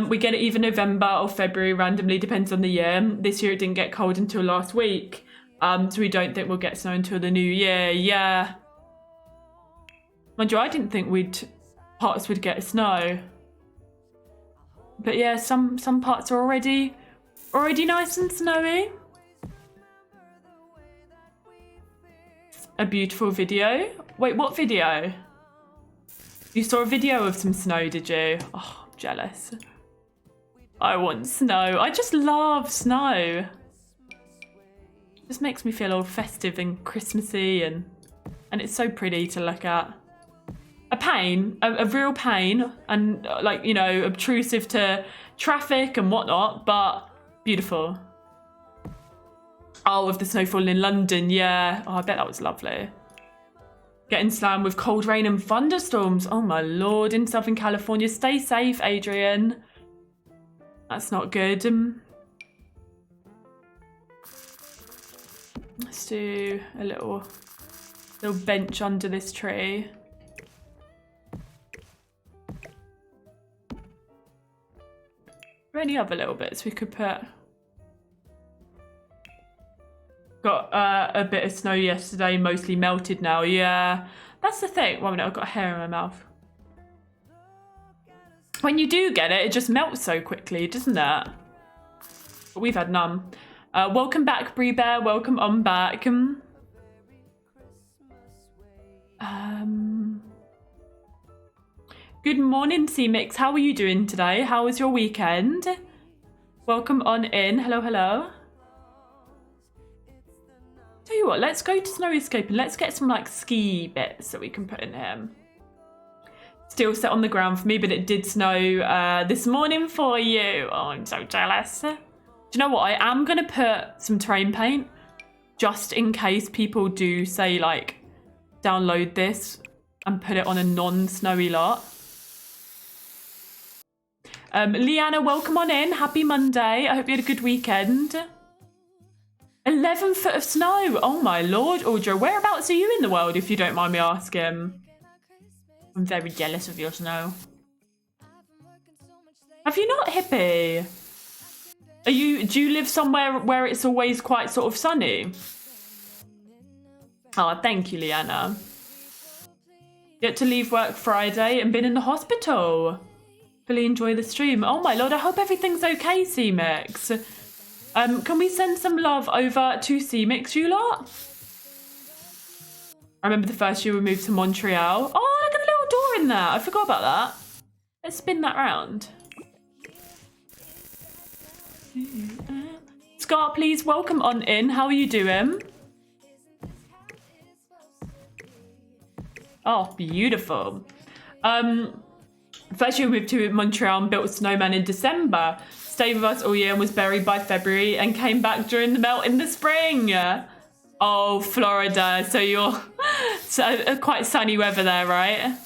We get it either November or February, randomly, depends on the year. This year it didn't get cold until last week. So we don't think we'll get snow until the new year. Yeah. Mind you, I didn't think parts would get snow. But yeah, some parts are already nice and snowy. A beautiful video. Wait, what video? You saw a video of some snow, did you? Oh, I'm jealous. I want snow. I just love snow. It just makes me feel all festive and Christmassy, and it's so pretty to look at. A pain, a real pain, and like, you know, obtrusive to traffic and whatnot, but beautiful. Oh, with the snow falling in London, yeah. Oh, I bet that was lovely. Getting slammed with cold rain and thunderstorms. Oh my lord, in Southern California. Stay safe, Adrian. That's not good. Let's do a little bench under this tree. Are there any other little bits we could put? Got a bit of snow yesterday, mostly melted now. Yeah, that's the thing. 1 minute, I've got hair in my mouth. When you do get it, it just melts so quickly, doesn't it? But we've had none. Welcome back, Brie Bear. Welcome on back. Good morning, C-Mix. How are you doing today? How was your weekend? Welcome on in. Hello, hello. Tell you what, let's go to Snow Escape and let's get some like ski bits that we can put in here. Still set on the ground for me, but it did snow this morning for you. Oh, I'm so jealous. Do you know what? I am going to put some terrain paint just in case people do say like download this and put it on a non-snowy lot. Leanna, welcome on in. Happy Monday. I hope you had a good weekend. 11 foot of snow. Oh my lord, Audra. Whereabouts are you in the world, if you don't mind me asking? I'm very jealous of your snow. Have you not, Hippie? Do you live somewhere where it's always quite sort of sunny? Oh, thank you, Leanna. Yet to leave work Friday and been in the hospital. Fully enjoy the stream. Oh my lord, I hope everything's okay, C-Mix. Can we send some love over to C-Mix, you lot? I remember the first year we moved to Montreal. Oh, look at the little door in there. I forgot about that. Let's spin that round. Scott, please welcome on in. How are you doing? Oh, beautiful. First year we moved to Montreal and built a snowman in December. Stayed with us all year and was buried by February and came back during the melt in the spring. Oh, Florida. So you're quite sunny weather there, right?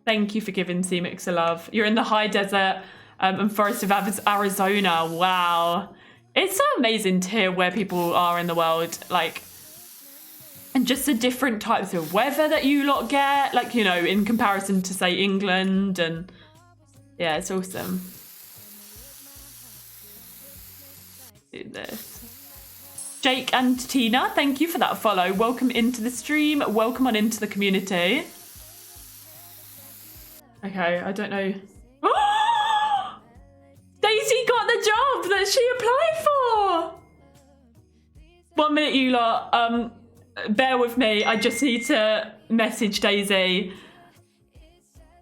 Thank you for giving C-Mix a love. You're in the high desert and forest of Arizona. Wow. It's so amazing to hear where people are in the world. Like, and just the different types of weather that you lot get. Like, you know, in comparison to, say, England. And yeah, it's awesome. Do this. Jake and Tina, thank you for that follow. Welcome into the stream. Welcome on into the community. Okay, I don't know. Daisy got the job that she applied for. 1 minute, you lot. Bear with me. I just need to message Daisy.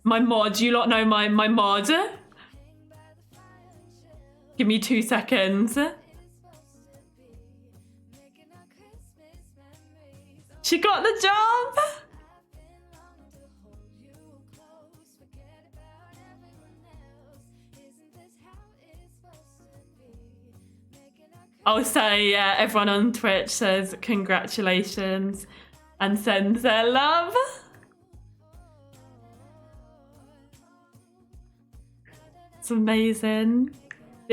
My mod. You lot know my mod. Give me 2 seconds. She got the job. I'll say everyone on Twitch says congratulations and sends their love. It's amazing.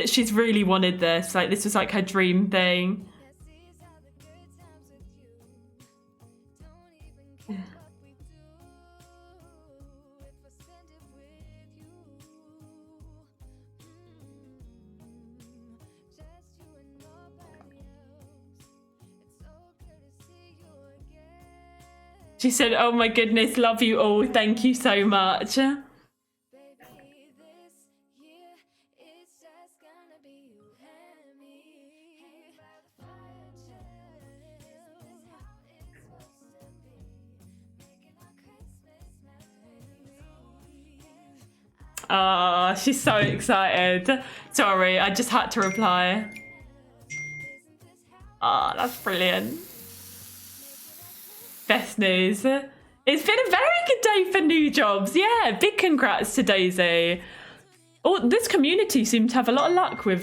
She's really wanted this. Like, this was like her dream thing. She said, oh my goodness, love you all. Thank you so much. Oh, she's so excited. Sorry, I just had to reply. Oh, that's brilliant. Best news. It's been a very good day for new jobs. Yeah, big congrats to Daisy. Oh, this community seems to have a lot of luck with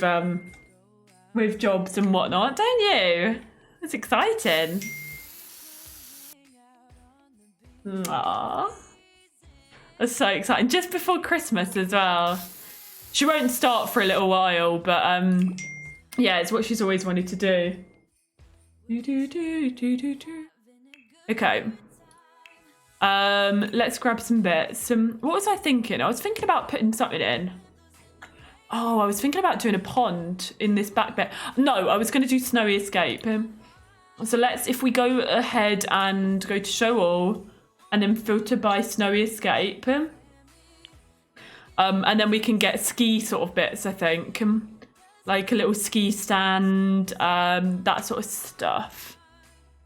jobs and whatnot, don't you? It's exciting. Aww. That's so exciting. Just before Christmas as well. She won't start for a little while, but yeah, it's what she's always wanted to do. Okay. Let's grab some bits. What was I thinking? I was thinking about putting something in. Oh, I was thinking about doing a pond in this back bit. No, I was going to do Snowy Escape. So if we go ahead and go to Show All and then filter by Snowy Escape. And then we can get ski sort of bits, I think. Like a little ski stand, that sort of stuff.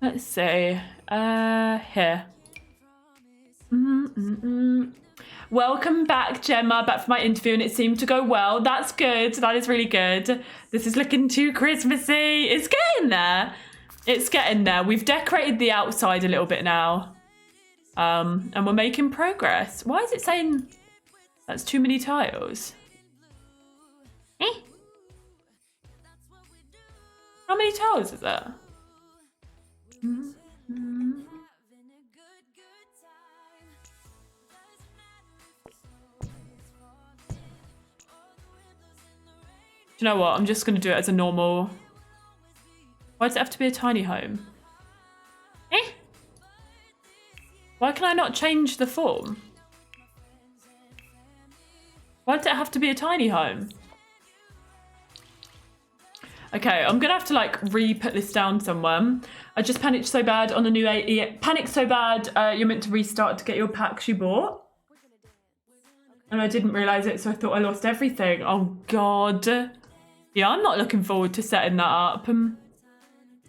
Let's see. Here. Welcome back, Gemma. Back for my interview, and it seemed to go well. That's good. That is really good. This is looking too Christmassy. It's getting there. It's getting there. We've decorated the outside a little bit now. And we're making progress. Why is it saying that's too many tiles? How many tiles is that? Do you know what? I'm just going to do it as a normal. Why does it have to be a tiny home? Why can I not change the form? Why does it have to be a tiny home? Okay, I'm gonna have to like re-put this down somewhere. I just panicked so bad on the new panicked so bad you're meant to restart to get your packs you bought. And I didn't realise it, so I thought I lost everything. Oh god. Yeah, I'm not looking forward to setting that up.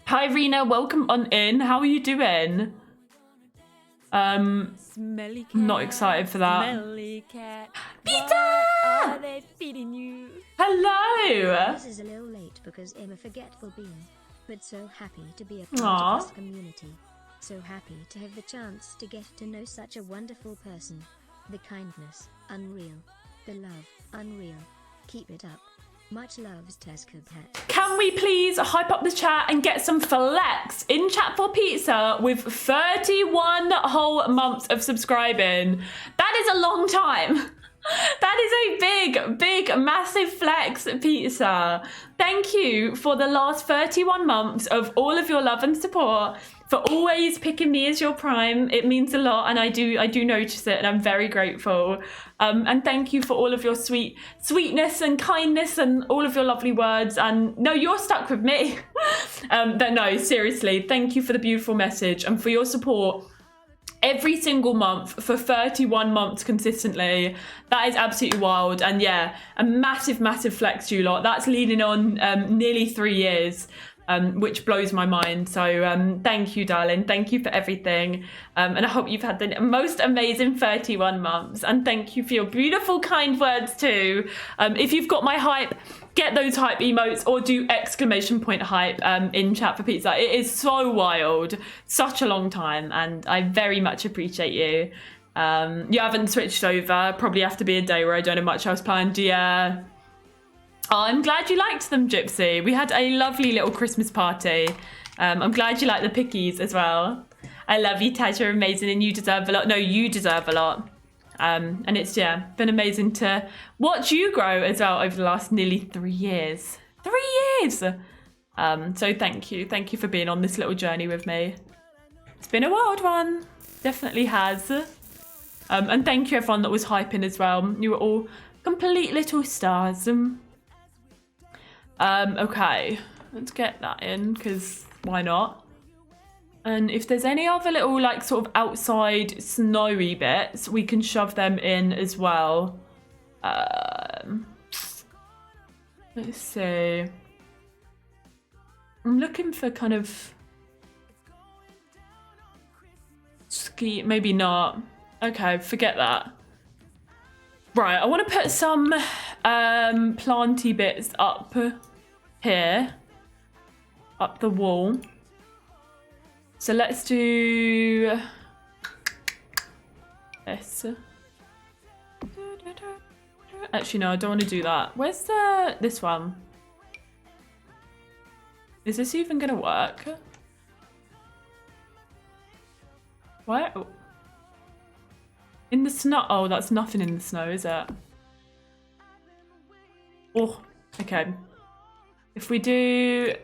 Hi Rena, welcome on in. How are you doing? Smelly cat. I'm not excited for that. Smelly cat. Peter! What are they feeding you? Hello! This is a little late because I'm a forgetful being, but so happy to be a part Aw. of this community. So happy to have the chance to get to know such a wonderful person. The kindness, unreal. The love, unreal. Keep it up. Much loves, Tazkabaz. Can we please hype up the chat and get some flex in chat for pizza with 31 whole months of subscribing? That is a long time. That is a big, massive flex, pizza. Thank you for the last 31 months of all of your love and support, for always picking me as your prime. It means a lot, and I do notice it, and I'm very grateful. And thank you for all of your sweetness and kindness and all of your lovely words. And no, you're stuck with me. But no, seriously, thank you for the beautiful message and for your support every single month for 31 months consistently. That is absolutely wild. And yeah, a massive flex to you lot. That's leading on nearly 3 years. Which blows my mind. So thank you, darling. Thank you for everything. And I hope you've had the most amazing 31 months. And thank you for your beautiful, kind words too. If you've got my hype, get those hype emotes or do exclamation point hype in chat for pizza. It is so wild. Such a long time. And I very much appreciate you. You haven't switched over. Probably have to be a day where I don't have much else planned. Yeah. Oh, I'm glad you liked them, Gypsy. We had a lovely little Christmas party. I'm glad you like the pickies as well. I love you, Taj. You're amazing and you deserve a lot. No, you deserve a lot. And it's, yeah, been amazing to watch you grow as well over the last nearly 3 years. 3 years! So thank you. Thank you for being on this little journey with me. It's been a wild one. Definitely has. And thank you everyone that was hyping as well. You were all complete little stars. Okay, let's get that in, because why not? And if there's any other little, like, sort of outside snowy bits, we can shove them in as well. Let's see. I'm looking for kind of ski, maybe not. Okay, forget that. Right, I want to put some planty bits up here, up the wall. So let's do this. Actually, no, I don't want to do that. Where's this one? Is this even gonna work? Where? Oh. In the snow? Oh, that's nothing in the snow, is it? Oh, okay. If we do...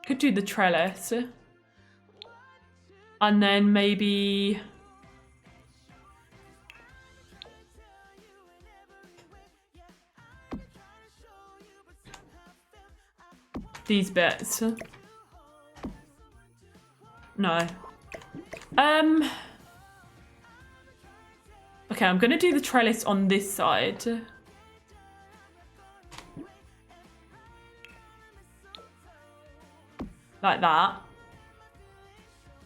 Could do the trellis. And then maybe... these bits. No. Okay, I'm gonna do the trellis on this side. Like that.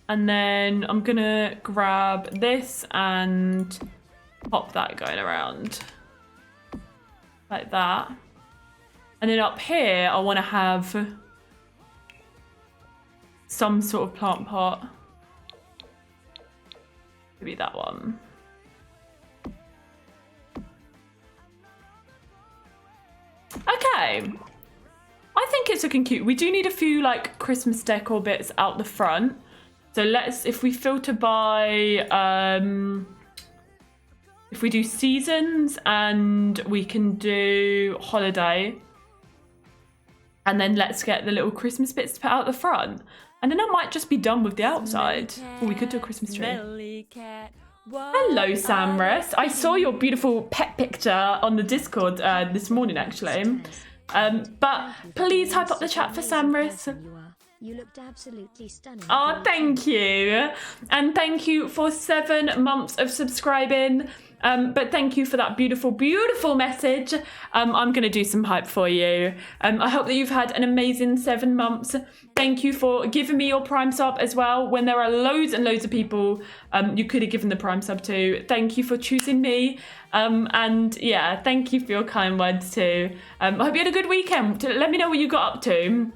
And then I'm gonna grab this and pop that going around. Like that. And then up here, I wanna have some sort of plant pot. Maybe that one. Okay. I think it's looking cute. We do need a few like Christmas decor bits out the front. So let's, if we filter by, if we do seasons and we can do holiday. And then let's get the little Christmas bits to put out the front. And then I might just be done with the outside. Oh, we could do a Christmas tree. Smelly cat. Hello, Samris. I saw your beautiful pet picture on the Discord this morning, actually. But please type up the chat for Samris. You looked absolutely stunning. Oh, thank you. And thank you for 7 months of subscribing. But thank you for that beautiful, beautiful message. I'm going to do some hype for you. I hope that you've had an amazing 7 months. Thank you for giving me your Prime sub as well. When there are loads and loads of people you could have given the Prime sub to. Thank you for choosing me. And yeah, thank you for your kind words too. I hope you had a good weekend. Let me know what you got up to.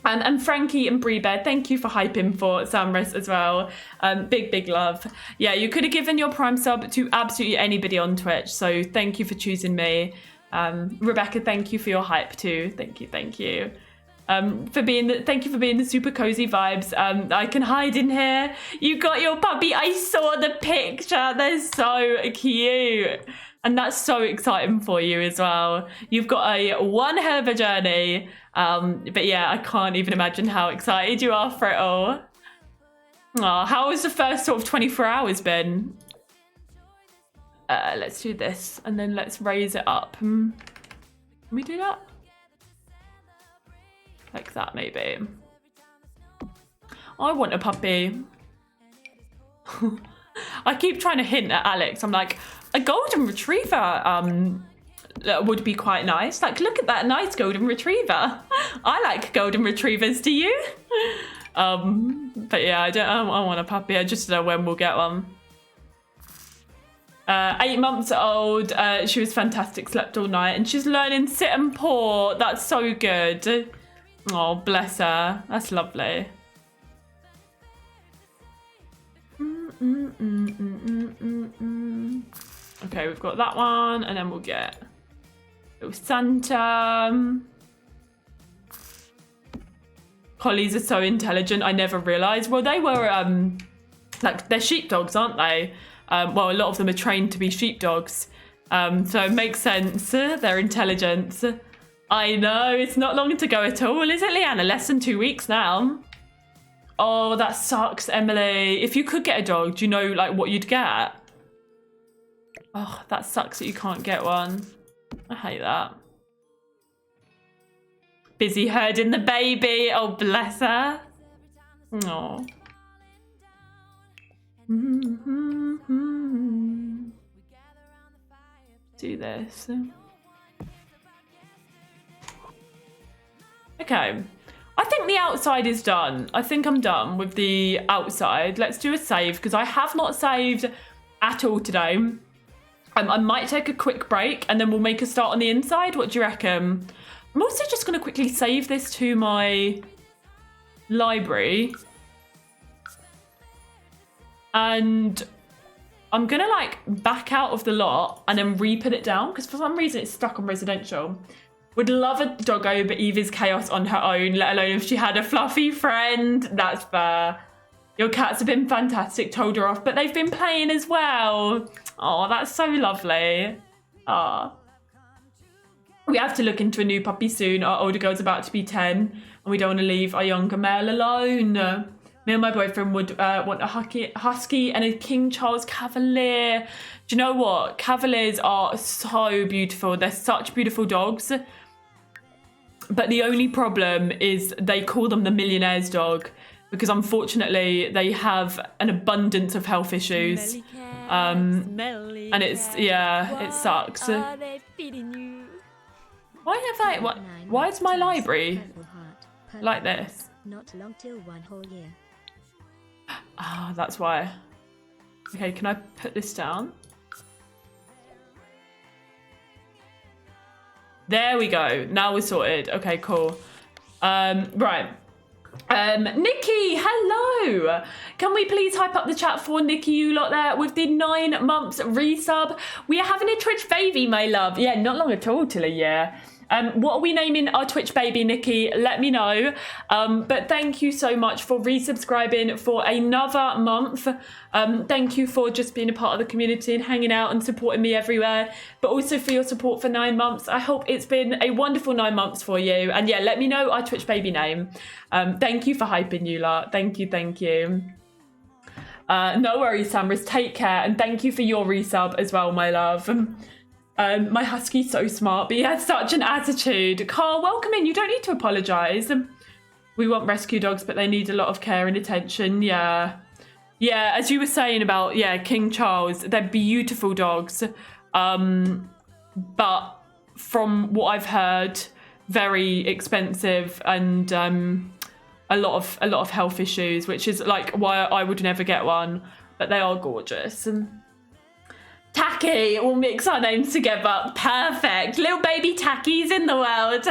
And Frankie and Breebed, thank you for hyping for Samris as well. Big, big love. Yeah, you could have given your Prime sub to absolutely anybody on Twitch. So thank you for choosing me. Rebecca, thank you for your hype too. Thank you, thank you. Thank you for being the super cozy vibes. I can hide in here. You got your puppy. I saw the picture. They're so cute. And that's so exciting for you as well. You've got one hell of a journey. But yeah, I can't even imagine how excited you are for it all. Oh, how has the first sort of 24 hours been? Let's do this and then let's raise it up. Can we do that? Like that, maybe. I want a puppy. I keep trying to hint at Alex. I'm like, a golden retriever would be quite nice. Like, look at that nice golden retriever. I like golden retrievers. Do you? But yeah, I want a puppy. I just don't know when we'll get one. 8 months old. She was fantastic. Slept all night, and she's learning sit and paw. That's so good. Oh, bless her. That's lovely. Okay, we've got that one, and then we'll get little Santa. Collies are so intelligent. I never realised. Well, they were like they're sheepdogs, aren't they? Well, a lot of them are trained to be sheepdogs, so it makes sense. Their intelligence. I know it's not long to go at all, is it, Leanna? Less than 2 weeks now. Oh, that sucks, Emily. If you could get a dog, do you know like what you'd get? Oh, that sucks that you can't get one. I hate that. Busy herding the baby. Oh, bless her. Oh. Do this. Okay. I think the outside is done. I think I'm done with the outside. Let's do a save because I have not saved at all today. I might take a quick break and then we'll make a start on the inside. What do you reckon? I'm also just going to quickly save this to my library. And I'm going to like back out of the lot and then re-put it down because for some reason it's stuck on residential. Would love a doggo, but Eve is chaos on her own, let alone if she had a fluffy friend. That's fair. Your cats have been fantastic, told her off, but they've been playing as well. Oh, that's so lovely. Oh. We have to look into a new puppy soon. Our older girl's about to be 10, and we don't want to leave our younger male alone. Me and my boyfriend would want a husky and a King Charles Cavalier. Do you know what? Cavaliers are so beautiful. They're such beautiful dogs. But the only problem is they call them the millionaire's dog because unfortunately they have an abundance of health issues. And it's, yeah, it sucks. Why is my library like this? Not long till 1 whole year. Ah, that's why. Okay, can I put this down? There we go. Now we're sorted. Okay, cool. Right. Nikki, hello. Can we please hype up the chat for Nikki, you lot there, with the 9 months resub? We are having a Twitch baby, my love. Yeah, not long at all till a year. What are we naming our Twitch baby, Nikki? Let me know. But thank you so much for resubscribing for another month. Thank you for just being a part of the community and hanging out and supporting me everywhere, but also for your support for 9 months. I hope it's been a wonderful 9 months for you. And yeah, let me know our Twitch baby name. Thank you for hyping, you lot. Thank you, thank you. No worries, Samras. Take care, and thank you for your resub as well, my love. My husky's so smart, but he has such an attitude. Carl, welcome in. You don't need to apologise. We want rescue dogs, but they need a lot of care and attention. Yeah. Yeah, as you were saying about, King Charles, they're beautiful dogs. But from what I've heard, very expensive and a lot of health issues, which is like why I would never get one. But they are gorgeous. Tacky, we'll mix our names together. Perfect. Little baby Tackies in the world.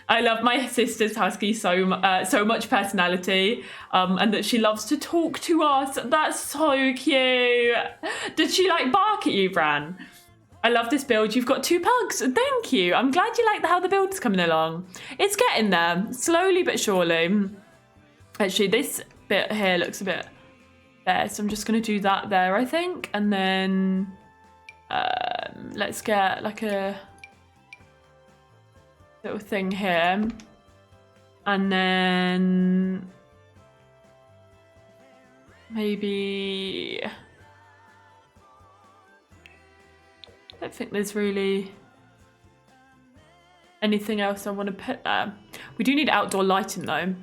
I love my sister's husky so much personality, and that she loves to talk to us. That's so cute. Did she like bark at you, Bran? I love this build. You've got 2 pugs. Thank you. I'm glad you like how the build's coming along. It's getting there, slowly but surely. Actually, this bit here looks a bit there, so I'm just going to do that there, I think. And then let's get like a little thing here. And then maybe... I don't think there's really anything else I want to put there. We do need outdoor lighting though.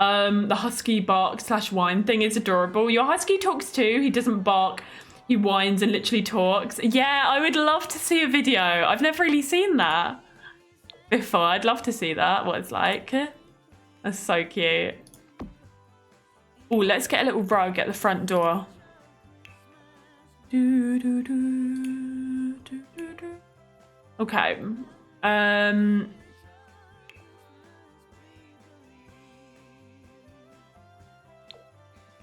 The husky bark / whine thing is adorable. Your husky talks too. He doesn't bark. He whines and literally talks. Yeah, I would love to see a video. I've never really seen that before. I'd love to see that, what it's like. That's so cute. Oh, let's get a little rug at the front door. Okay.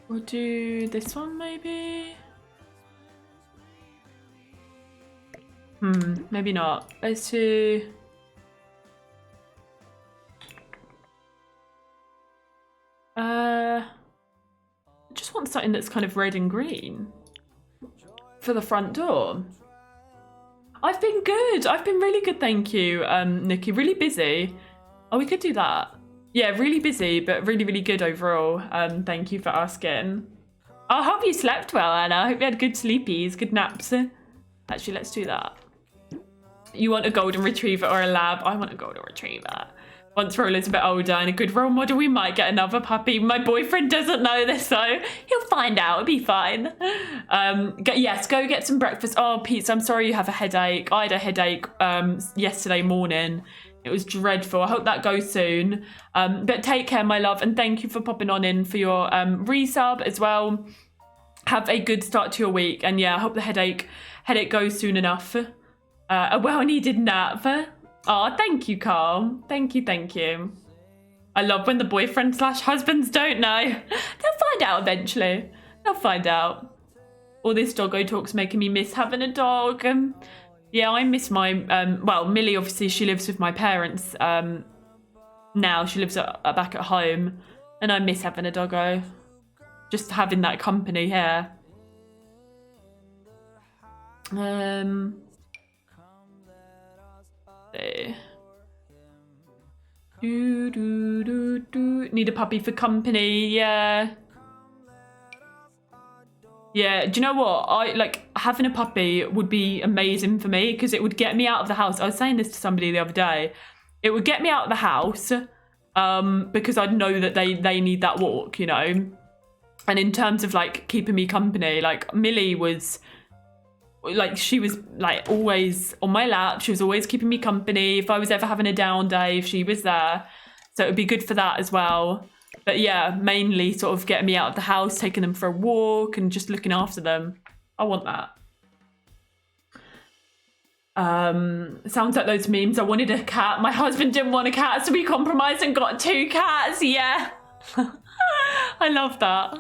We'll do this one maybe. Maybe not. Let's do... I just want something that's kind of red and green for the front door. I've been good. I've been really good, thank you, Nikki. Really busy. Oh, we could do that. Yeah, really busy, but really, really good overall. Thank you for asking. I hope you slept well, Anna. I hope you had good sleepies, good naps. Actually, let's do that. You want a golden retriever or a lab? I want a golden retriever. Once Roland's a bit older and a good role model, we might get another puppy. My boyfriend doesn't know this, though. He'll find out. It'll be fine. Yes, go get some breakfast. Oh, Pete, I'm sorry you have a headache. I had a headache yesterday morning. It was dreadful. I hope that goes soon. But take care, my love, and thank you for popping on in for your resub as well. Have a good start to your week. And yeah, I hope the headache goes soon enough. A well-needed nap. Oh, thank you, Carl. Thank you. I love when the boyfriend / husbands don't know. They'll find out eventually. They'll find out. All this doggo talk's making me miss having a dog. Yeah, I miss my... well, Millie, obviously, she lives with my parents now. She lives back at home. And I miss having a doggo. Just having that company here. Need a puppy for company, yeah. Yeah, do you know what? I like having a puppy would be amazing for me because it would get me out of the house. I was saying this to somebody the other day. It would get me out of the house because I'd know that they need that walk, you know. And in terms of like keeping me company, like Millie was like, she was like always on my lap. She was always keeping me company. If I was ever having a down day, she was there. So it would be good for that as well. But yeah, mainly sort of getting me out of the house, taking them for a walk and just looking after them. I want that. Sounds like those memes. I wanted a cat. My husband didn't want a cat, so we compromised and got 2 cats. Yeah. I love that.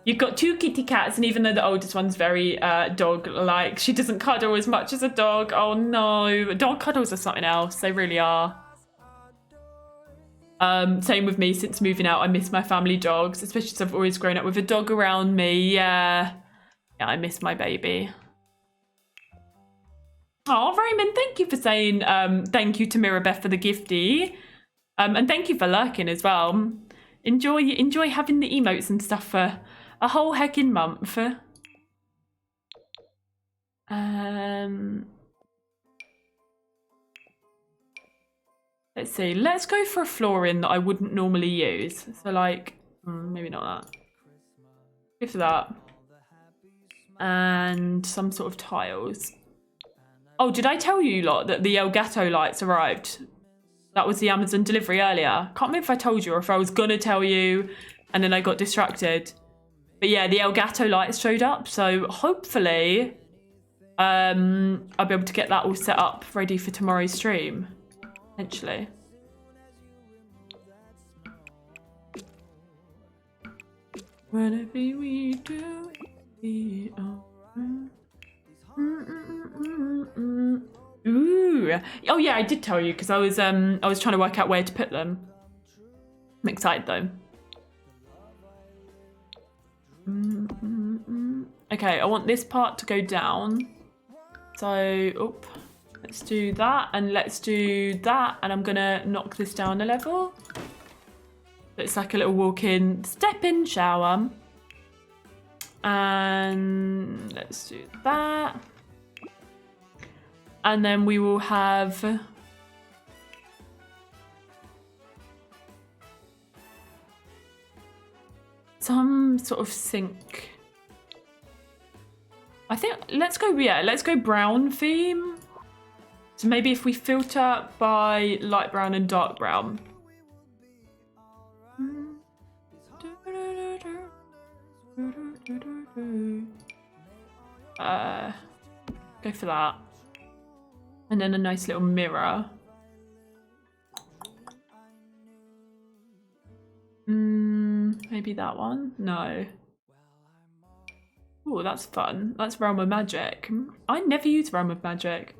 You've got 2 kitty cats, and even though the oldest one's very dog-like, she doesn't cuddle as much as a dog. Oh no, dog cuddles are something else. They really are. Same with me. Since moving out, I miss my family dogs, especially since I've always grown up with a dog around me. Yeah, I miss my baby. Oh, Raymond, thank you for saying thank you to Mirabeth for the gifty. And thank you for lurking as well. Enjoy having the emotes and stuff for a whole heckin' month. Let's see. Let's go for a flooring that I wouldn't normally use. So like, maybe not that. Go for that. And some sort of tiles. Oh, did I tell you lot that the Elgato lights arrived? That was the Amazon delivery earlier. Can't remember if I told you or if I was gonna tell you and then I got distracted. But yeah, the Elgato lights showed up. So hopefully I'll be able to get that all set up ready for tomorrow's stream. Potentially. Whatever we do, we Ooh. Oh yeah, I did tell you because I was trying to work out where to put them. I'm excited though. Okay, I want this part to go down. So, let's do that and let's do that. And I'm gonna knock this down a level. It's like a little walk-in, step-in shower. And let's do that. And then we will have some sort of sink. I think let's go brown theme. So maybe if we filter by light brown and dark brown. Go for that. And then a nice little mirror. Maybe that one? No. Oh, that's fun. That's Realm of Magic. I never use Realm of Magic.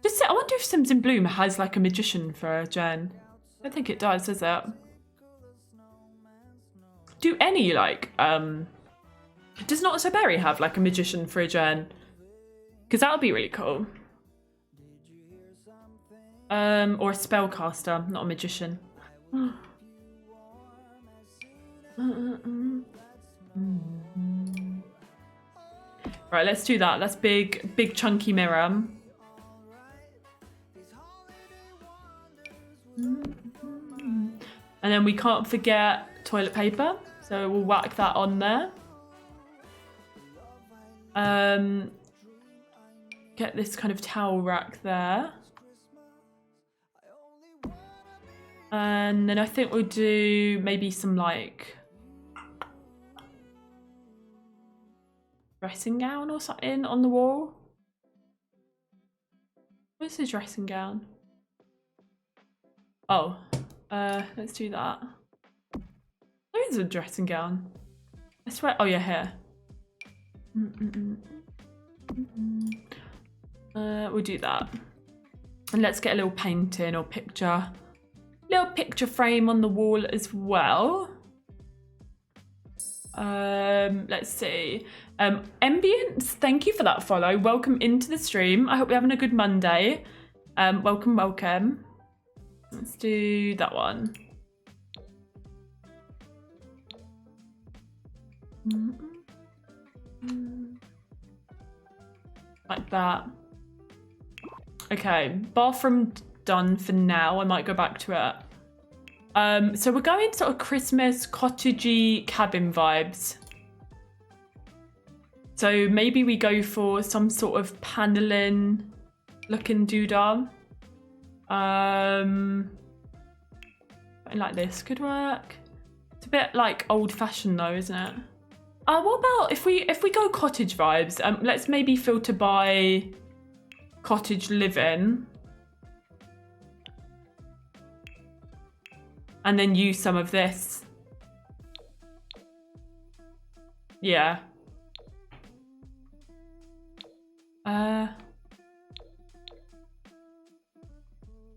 I wonder if Sims in Bloom has like a magician for a gen. I don't think it does it? Do any like does Not So Berry have like a magician for a gen? Because that would be really cool. Or a spellcaster, not a magician. Right, let's do that. That's big chunky mirror. And then we can't forget toilet paper, so we'll whack that on there. Get this kind of towel rack there. And then I think we'll do maybe some like dressing gown or something on the wall. Where's the dressing gown? Oh, let's do that. There is a dressing gown. I swear. Oh yeah, here. We'll do that. And let's get a little painting or little picture frame on the wall as well. Let's see. Ambience, thank you for that follow. Welcome into the stream. I hope you're having a good Monday. Welcome. Let's do that one. Like that. Okay, bathroom done for now. I might go back to it. So we're going sort of Christmas cottagey cabin vibes. So maybe we go for some sort of paneling looking doodah. Something like this could work. It's a bit like old fashioned though, isn't it? What about if we go cottage vibes? Let's maybe filter by cottage living. And then use some of this. Yeah.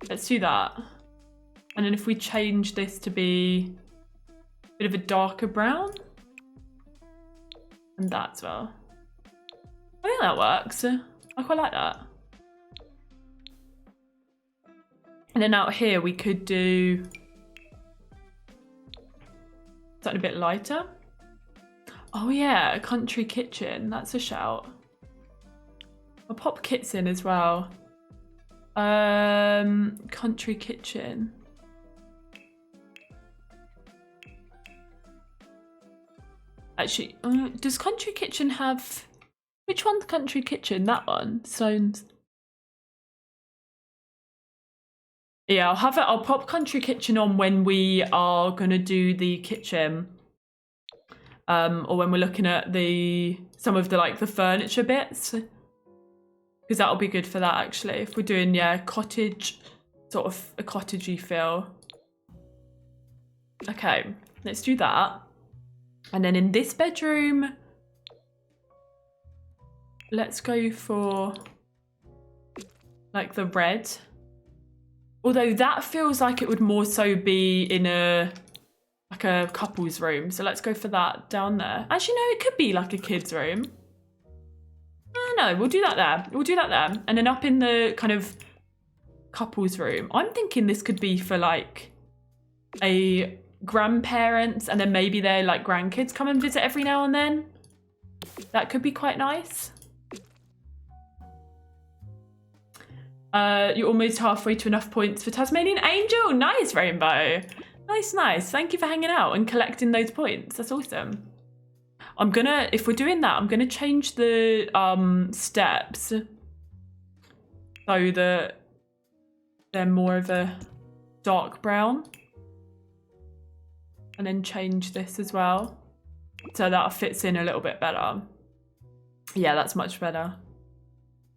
Let's do that. And then if we change this to be a bit of a darker brown. And that as well. I think that works. I quite like that. And then out here we could do something a bit lighter. Oh yeah, a country kitchen. That's a shout. I'll pop kits in as well. Country kitchen. Actually, does country kitchen have... Which one's country kitchen? That one? Stones. Yeah, I'll pop country kitchen on when we are gonna do the kitchen. Or when we're looking at some of the furniture bits. Because that'll be good for that actually. If we're doing, yeah, cottage, sort of a cottagey feel. Okay, let's do that. And then in this bedroom, let's go for like the red. Although that feels like it would more so be in a couple's room. So let's go for that down there. Actually, no, it could be like a kid's room. No, we'll do that there. We'll do that there. And then up in the kind of couple's room, I'm thinking this could be for like a grandparents and then maybe their like grandkids come and visit every now and then. That could be quite nice. You're almost halfway to enough points for Tasmanian Angel. Nice, Rainbow. Nice, nice. Thank you for hanging out and collecting those points. That's awesome. If we're doing that, I'm gonna change the steps so that they're more of a dark brown. And then change this as well. So that fits in a little bit better. Yeah, that's much better.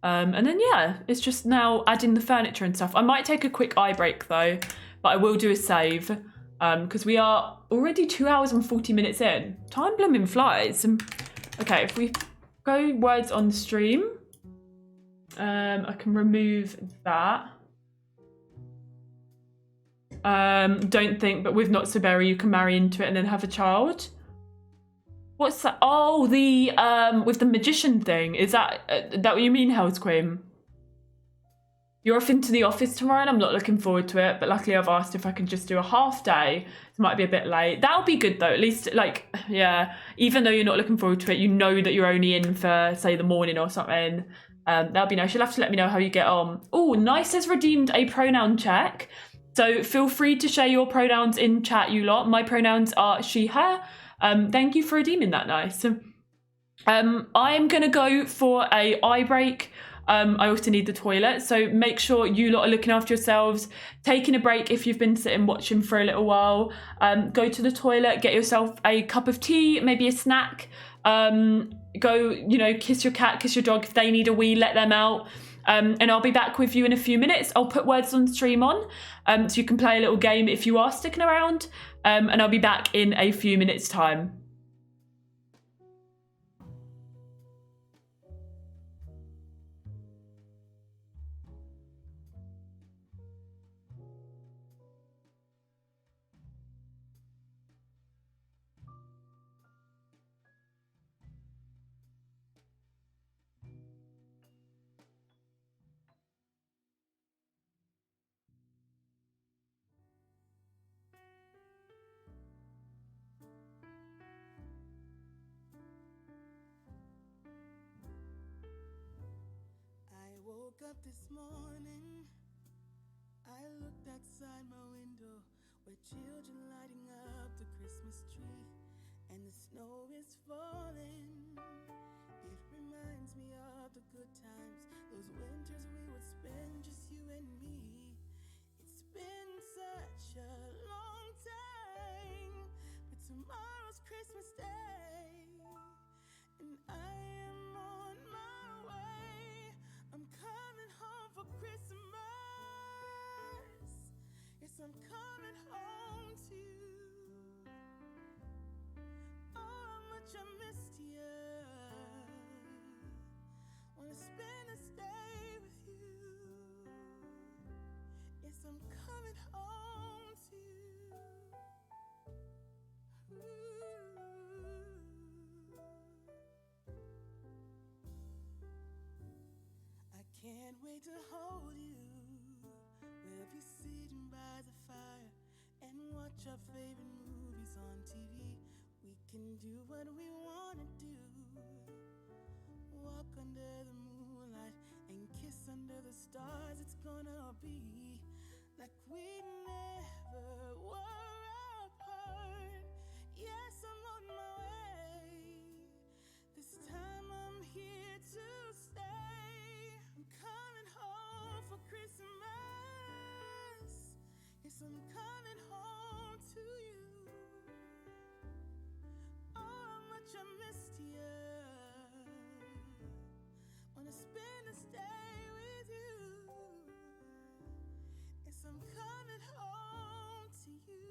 And then yeah, it's just now adding the furniture and stuff. I might take a quick eye break though, but I will do a save. Because we are already 2 hours and 40 minutes in. Time blooming flies. Okay, if we go words on stream, I can remove that. Don't think, but with Not So Berry, you can marry into it and then have a child. What's that? Oh, the with the magician thing. Is that what you mean, Hell's Queen? You're off into the office tomorrow and I'm not looking forward to it, but luckily I've asked if I can just do a half day. It might be a bit late. That'll be good though, at least yeah, even though you're not looking forward to it, you know that you're only in for, say, the morning or something. That'll be nice. You'll have to let me know how you get on. Oh, Nice has redeemed a pronoun check. So feel free to share your pronouns in chat, you lot. My pronouns are she, her. Thank you for redeeming that, Nice. I'm gonna go for a eye break. I also need the toilet, so make sure you lot are looking after yourselves, taking a break if you've been sitting watching for a little while. Go to the toilet, get yourself a cup of tea, maybe a snack. Go, kiss your cat, kiss your dog. If they need a wee, let them out. And I'll be back with you in a few minutes. I'll put words on stream on, so you can play a little game if you are sticking around. And I'll be back in a few minutes' time. Up this morning, I looked outside my window where children lighting up the Christmas tree, and the snow is falling. It reminds me of the good times, those winters we would spend just you and me. It's been such a long time, but tomorrow's Christmas Day, and I am on my way. I'm coming home for Christmas. Yes, I'm coming home to you. Oh, how much I missed you. Wanna spend this day with you. Yes, I'm coming home to you. I can't wait to hold you. We'll be seeing our favorite movies on TV. We can do what we wanna do. Walk under the moonlight and kiss under the stars. It's gonna be like we never were apart. Yes, I'm on my way. This time I'm here to stay. I'm coming home for Christmas. Yes, I'm coming home to you. Oh, how much I missed you. Wanna spend this day with you. Yes, I'm coming home to you.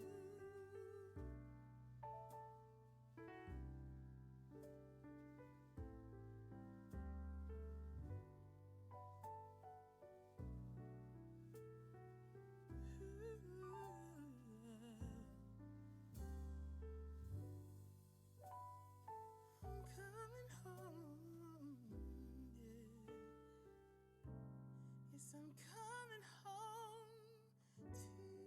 I'm coming home, yeah. Yes, I'm coming home to you.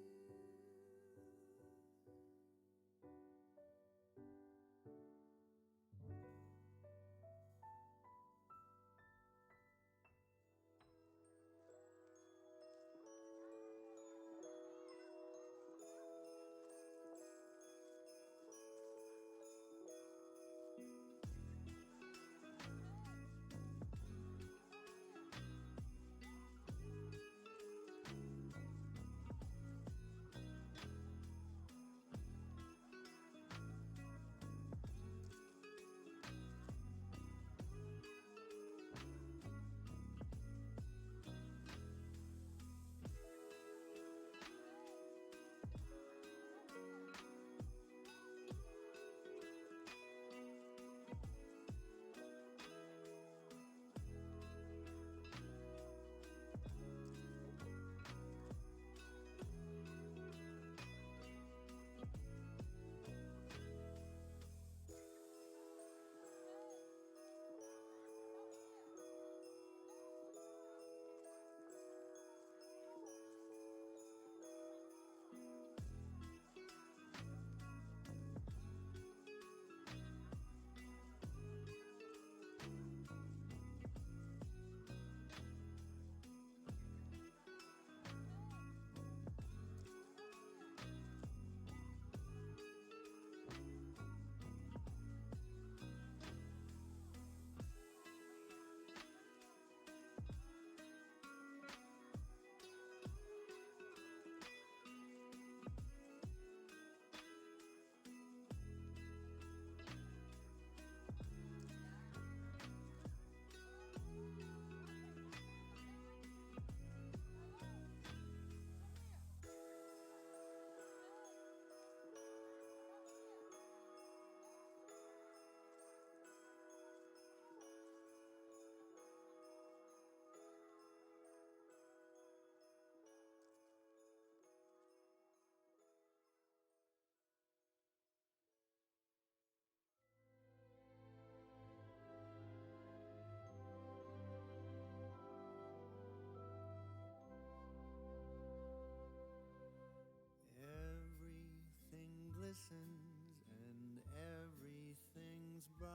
Everything glistens and everything's bright.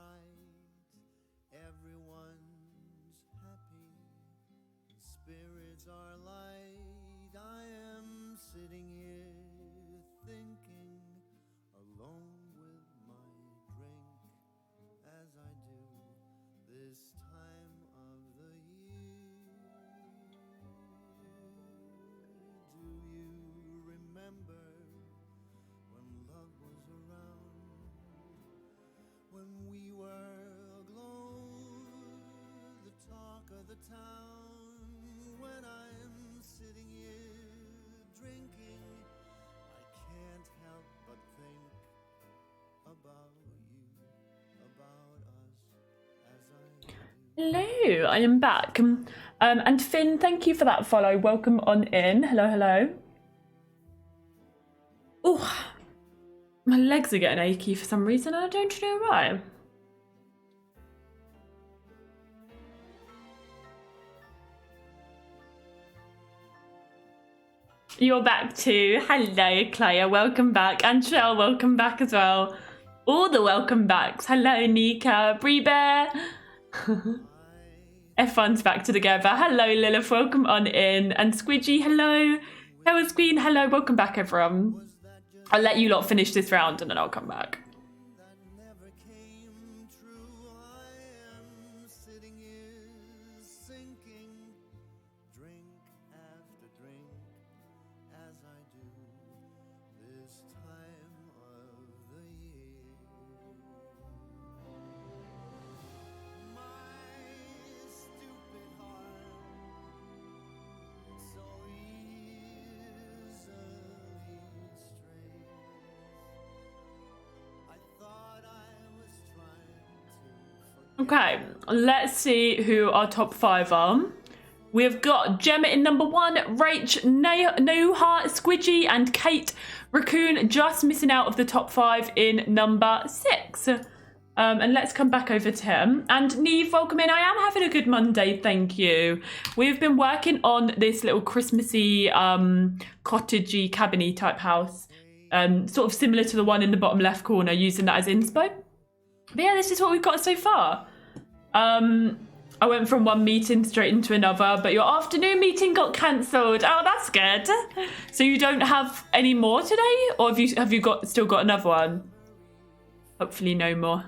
Everyone's happy and spirits are light. I am sitting here thinking, alone with my drink, as I do this time of the year. Do you remember when love was around, when we were aglow, the talk of the town? When I'm sitting here drinking, I can't help but think about you, about us, as I do. Hello, I am back. And Finn, thank you for that follow. Welcome on in. Hello, hello. Oh, my legs are getting achy for some reason. I don't know why. You're back too. Hello, Claire. Welcome back. And Shell, welcome back as well. All the welcome backs. Hello, Nika. Bree Bear. F1's back together. Hello, Lilith. Welcome on in. And Squidgy, hello. Hell's Queen, hello. Welcome back, everyone. I'll let you lot finish this round and then I'll come back. that never came true. I am sitting here sinking, drink after drink, as I do this time of the year. My stupid heart so easily strays. I thought I was trying to forget. Okay, let's see who our top 5 are. We've got Gemma in number 1, Rach, Noha, Squidgy, and Kate Raccoon just missing out of the top 5 in number 6. And let's come back over to him. And Neve, welcome in. I am having a good Monday, thank you. We've been working on this little Christmassy, cottagey, cabiny type house. Sort of similar to the one in the bottom left corner, using that as inspo. But yeah, this is what we've got so far. I went from one meeting straight into another, but your afternoon meeting got cancelled. Oh, that's good. So you don't have any more today? Or have you still got another one? Hopefully no more.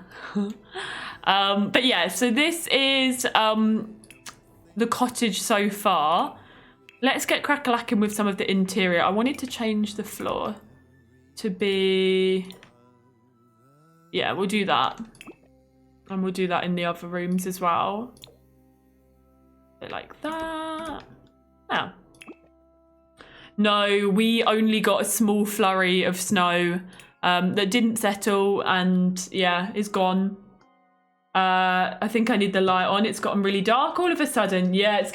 But yeah, so this is the cottage so far. Let's get crack-a-lacking with some of the interior. I wanted to change the floor to be... Yeah, we'll do that. And we'll do that in the other rooms as well. Bit like that. Yeah. No, we only got a small flurry of snow that didn't settle and yeah, is gone. I think I need the light on. It's gotten really dark all of a sudden. Yeah, it's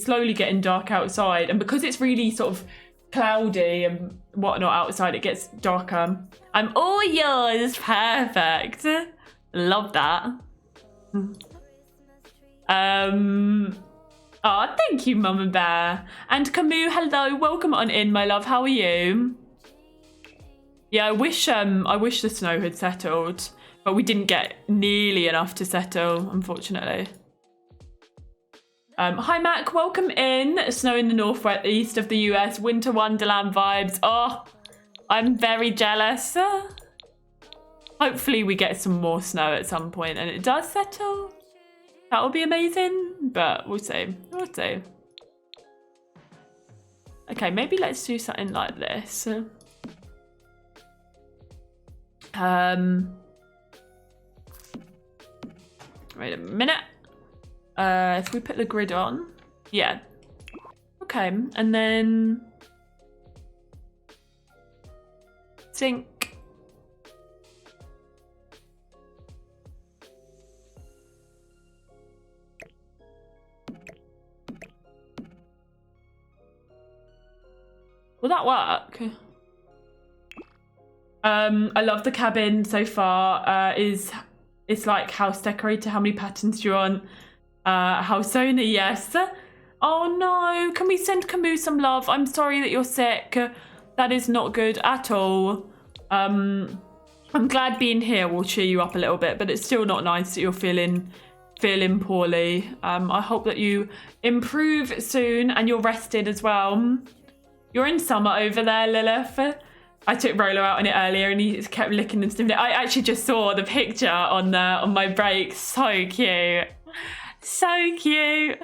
slowly getting dark outside. And because it's really sort of cloudy and whatnot outside, it gets darker. I'm all yours. Perfect. Love that. Oh, thank you, Mama Bear. And Camus, hello. Welcome on in, my love. How are you? Yeah, I wish the snow had settled, but we didn't get nearly enough to settle, unfortunately. Hi, Mac. Welcome in. Snow in the northeast of the US. Winter Wonderland vibes. Oh, I'm very jealous. Hopefully we get some more snow at some point and it does settle. That would be amazing, but we'll see. We'll see. Okay, maybe let's do something like this. Wait a minute. If we put the grid on, yeah. Okay, and then sink. Will that work? I love the cabin so far. It's like house decorator. How many patterns do you want? House owner, yes. Oh no, can we send Camus some love? I'm sorry that you're sick. That is not good at all. I'm glad being here will cheer you up a little bit, but it's still not nice that you're feeling poorly. I hope that you improve soon and you're rested as well. You're in summer over there, Lilith. I took Rolo out on it earlier and he kept licking and sniffing it. I actually just saw the picture on my break. So cute. So cute.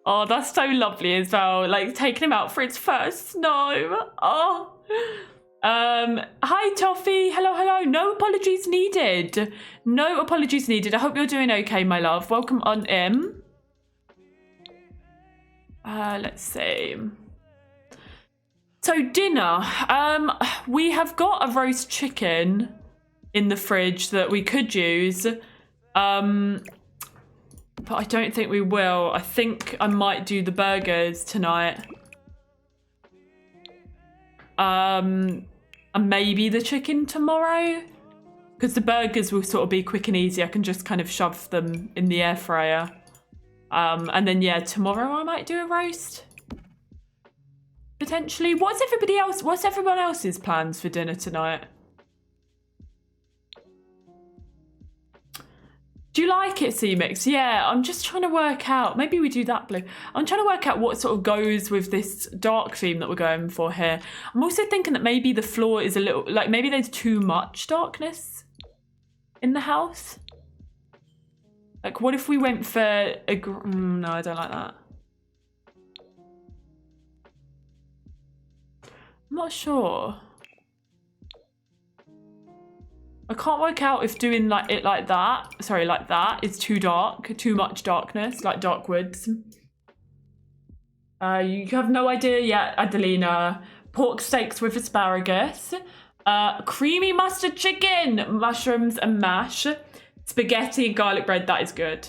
Oh, that's so lovely as well. Like taking him out for its first snow. Oh. Hi, Toffee. Hello, hello. No apologies needed. No apologies needed. I hope you're doing okay, my love. Welcome on in. Let's see. So dinner, we have got a roast chicken in the fridge that we could use, but I don't think we will. I think I might do the burgers tonight. And maybe the chicken tomorrow, because the burgers will sort of be quick and easy. I can just kind of shove them in the air fryer. And then, yeah, tomorrow I might do a roast. potentially. What's everyone else's plans for dinner tonight? Do you like it, C-Mix? Yeah, I'm just trying to work out. Maybe we do that blue. I'm trying to work out what sort of goes with this dark theme that we're going for here. I'm also thinking that maybe the floor is a little, like maybe there's too much darkness in the house. Like what if we went for a, no, I don't like that. I'm not sure. I can't work out if doing like it like that, sorry, like that is too dark, too much darkness, like dark woods. You have no idea yet, Adelina. Pork steaks with asparagus, creamy mustard chicken, mushrooms and mash, spaghetti and garlic bread, that is good.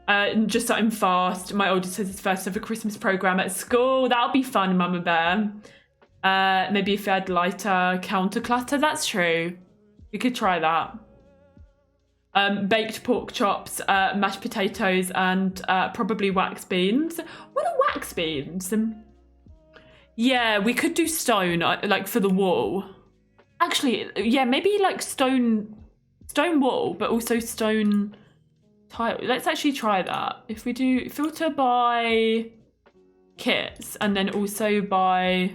And just something fast. My oldest says it's first ever Christmas programme at school. That'll be fun, Mama Bear. Maybe if we had lighter counter clutter, that's true. We could try that. Baked pork chops, mashed potatoes, and probably wax beans. What are wax beans? Yeah, we could do stone, like for the wall. Actually, yeah, maybe like stone wall, but also stone tile. Let's actually try that. If we do filter by kits and then also by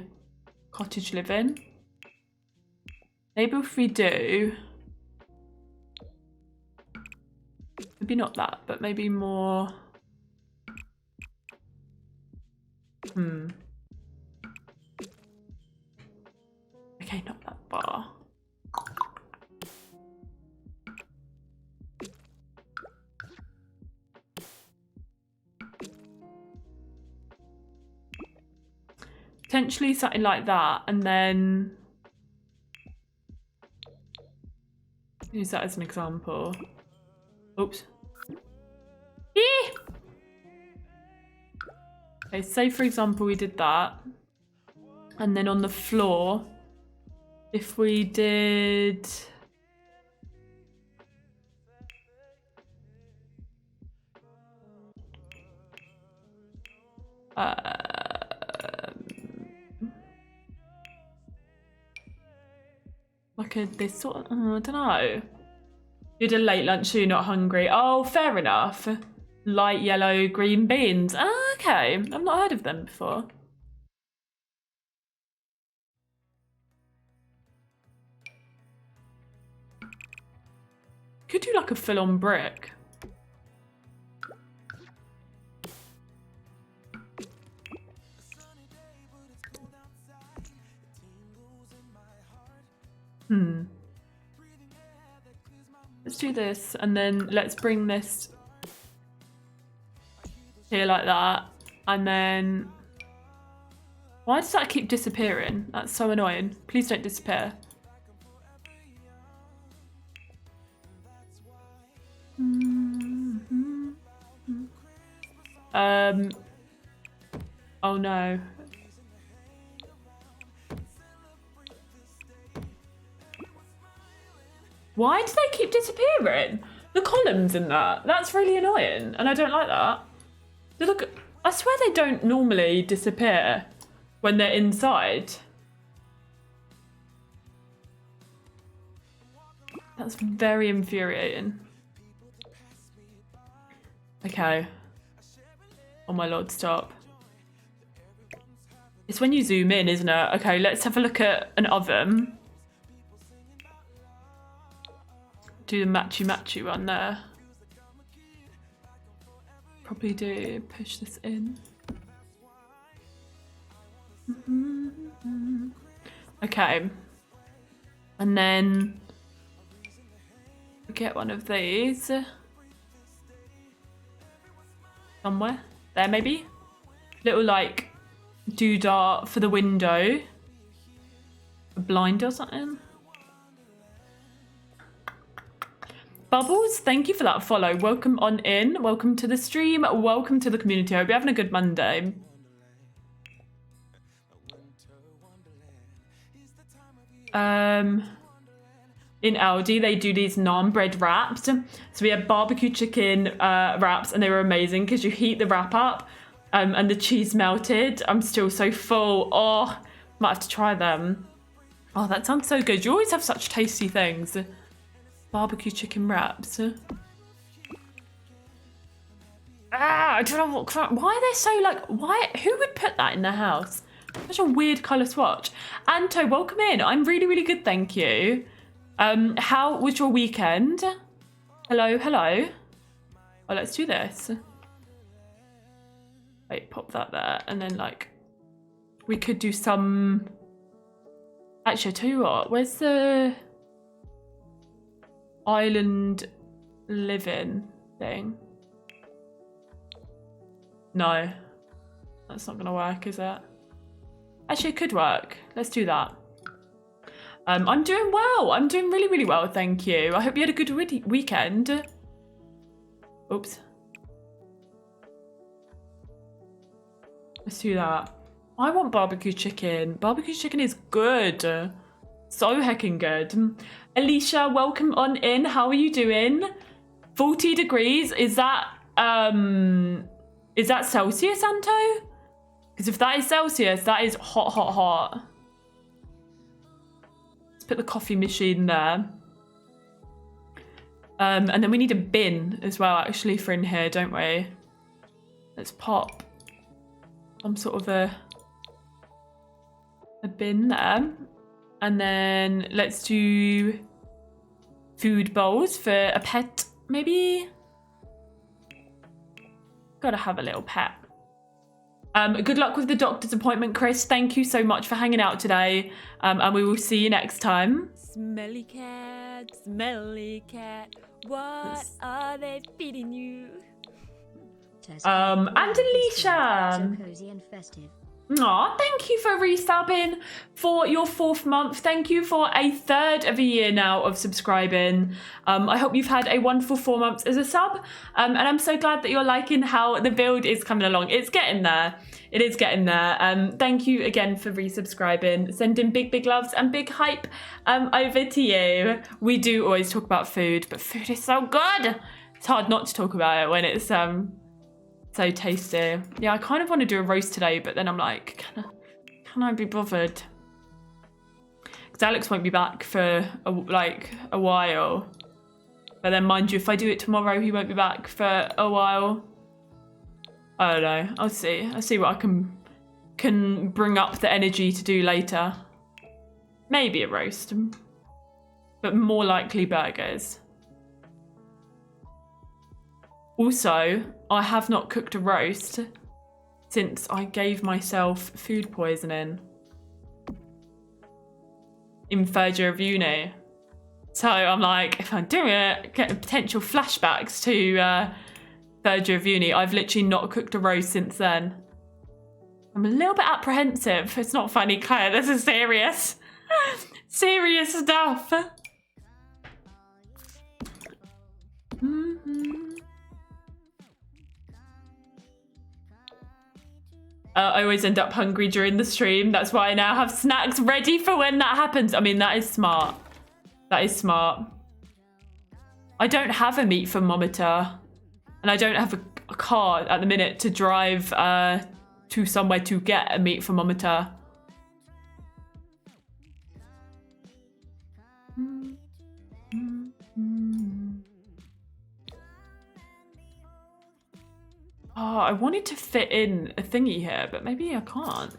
cottage living. Maybe if we do, maybe not that, but maybe more. Okay, not that bar. Potentially something like that, and then use that as an example. Oops. Eee! Okay, say for example we did that. And then on the floor, if we did... like this sort of, I don't know. You did a late lunch, so you're not hungry. Oh, fair enough. Light yellow green beans. Ah, okay. I've not heard of them before. Could do like a full-on brick. Let's do this, and then let's bring this here like that, and then... Why does that keep disappearing? That's so annoying. Please don't disappear. Oh no. Why do they keep disappearing? The columns in that. That's really annoying, and I don't like that. Look, I swear they don't normally disappear when they're inside. That's very infuriating. Okay. Oh my lord, stop. It's when you zoom in, isn't it? Okay, let's have a look at an oven. Do the matchy one there. Probably do push this in. Okay. And then get one of these. Somewhere. There maybe? Little like doodah for the window. A blind or something. Bubbles, thank you for that follow. Welcome on in. Welcome to the stream. Welcome to the community. I hope you're having a good Monday. In Aldi, they do these naan bread wraps. So we had barbecue chicken wraps, and they were amazing because you heat the wrap up, And the cheese melted. I'm still so full. Oh, might have to try them. Oh, that sounds so good. You always have such tasty things. Barbecue chicken wraps. I don't know what. Why are they so like? Why? Who would put that in their house? Such a weird colour swatch. Anto, welcome in. I'm really, really good, thank you. How was your weekend? Hello, hello. Oh, let's do this. Wait, pop that there, and then like we could do some. Actually, I tell you what. Where's the island living thing? No, that's not gonna work, is it? Actually, it could work. Let's do that. I'm doing well. I'm doing really, really well, thank you. I hope you had a good weekend. Oops. Let's do that. I want barbecue chicken. Barbecue chicken is good. So heckin' good. Alicia, welcome on in. How are you doing? 40 degrees. Is that Celsius, Anto? Because if that is Celsius, that is hot, hot, hot. Let's put the coffee machine there. And then we need a bin as well, actually, for in here, don't we? Let's pop some sort of a bin there. And then let's do food bowls for a pet, maybe? Gotta have a little pet. Good luck with the doctor's appointment, Chris. Thank you so much for hanging out today. And we will see you next time. Smelly cat, what are they feeding you? Tazkabaz And Alicia. So cozy and festive. Aw, thank you for resubbing for your 4th month. Thank you for a 3rd of a year now of subscribing. I hope you've had a wonderful 4 months as a sub. And I'm so glad that you're liking how the build is coming along. It's getting there. It is getting there. Thank you again for resubscribing. Sending big, big loves and big hype over to you. We do always talk about food, but food is so good. It's hard not to talk about it when it's so tasty. Yeah, I kind of want to do a roast today, but then I'm like, can I be bothered? Because Alex won't be back for a while. But then mind you, if I do it tomorrow, he won't be back for a while. I don't know. I'll see. I'll see what I can bring up the energy to do later. Maybe a roast. But more likely burgers. Also, I have not cooked a roast since I gave myself food poisoning in 3rd year of uni. So I'm like, if I do it, getting potential flashbacks to 3rd year of uni. I've literally not cooked a roast since then. I'm a little bit apprehensive. It's not funny, Claire. This is serious. Serious stuff. I always end up hungry during the stream. That's why I now have snacks ready for when that happens. I mean, that is smart. That is smart. I don't have a meat thermometer. And I don't have a car at the minute to drive to somewhere to get a meat thermometer. Oh, I wanted to fit in a thingy here, but maybe I can't.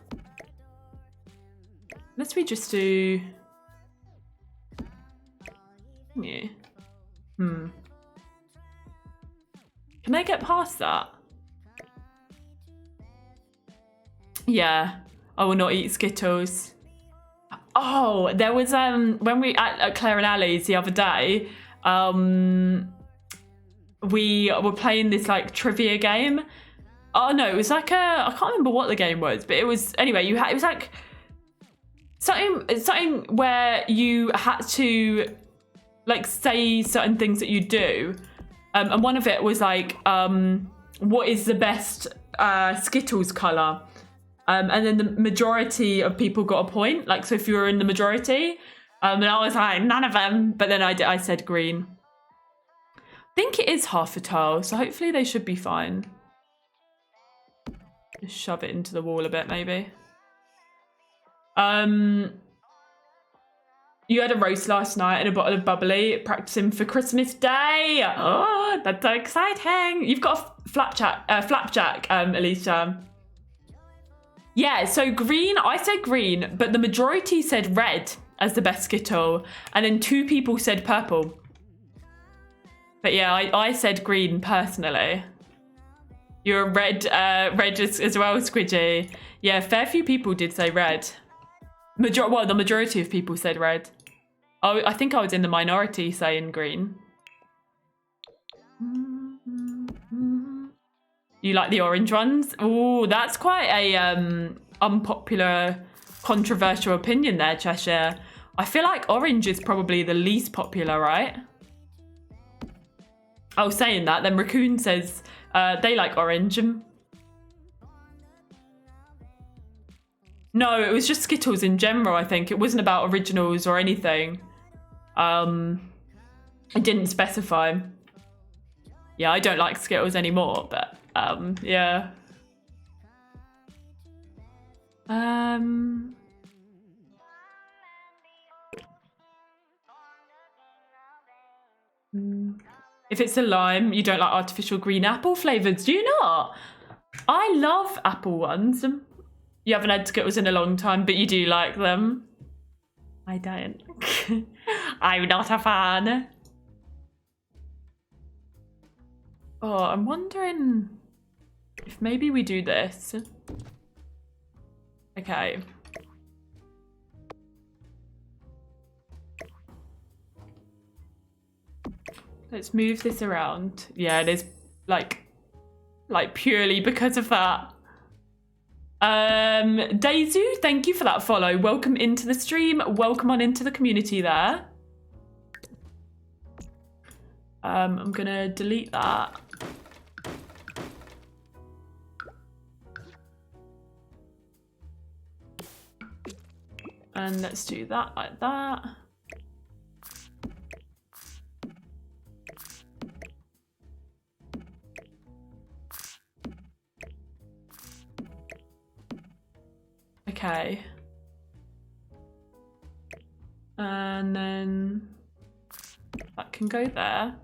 Unless we just do... Yeah. Can I get past that? Yeah. I will not eat Skittles. Oh, there was when we at Claire and Ali's the other day, we were playing this like trivia game. Oh no, it was like I can't remember what the game was, but it was anyway. It was like something where you had to like say certain things that you do, and one of it was like what is the best Skittles color, and then the majority of people got a point. Like so, if you were in the majority, and I was like none of them, but then I said green. I think it is half a tile, so hopefully they should be fine. Just shove it into the wall a bit, maybe. You had a roast last night and a bottle of bubbly, practicing for Christmas Day. Oh, that's so exciting. You've got a flapjack, Alicia. Yeah, so green, I said green, but the majority said red as the best Skittle. And then 2 people said purple. But yeah, I said green personally. You're a red as well, Squidgy. Yeah, fair few people did say red. Well, the majority of people said red. Oh, I think I was in the minority saying green. You like the orange ones? Oh, that's quite a unpopular, controversial opinion there, Cheshire. I feel like orange is probably the least popular, right? Oh, saying that, then Raccoon says they like orange. No, it was just Skittles in general, I think. It wasn't about originals or anything. It didn't specify. Yeah, I don't like Skittles anymore, but yeah. If it's a lime, you don't like artificial green apple flavors, do you not? I love apple ones. You haven't had Skittles in a long time, but you do like them. I don't. I'm not a fan. Oh, I'm wondering if maybe we do this. Okay. Let's move this around. Yeah, it is like purely because of that. Daizu, thank you for that follow. Welcome into the stream. Welcome on into the community there. I'm gonna delete that. And let's do that like that. Okay. And then that can go there.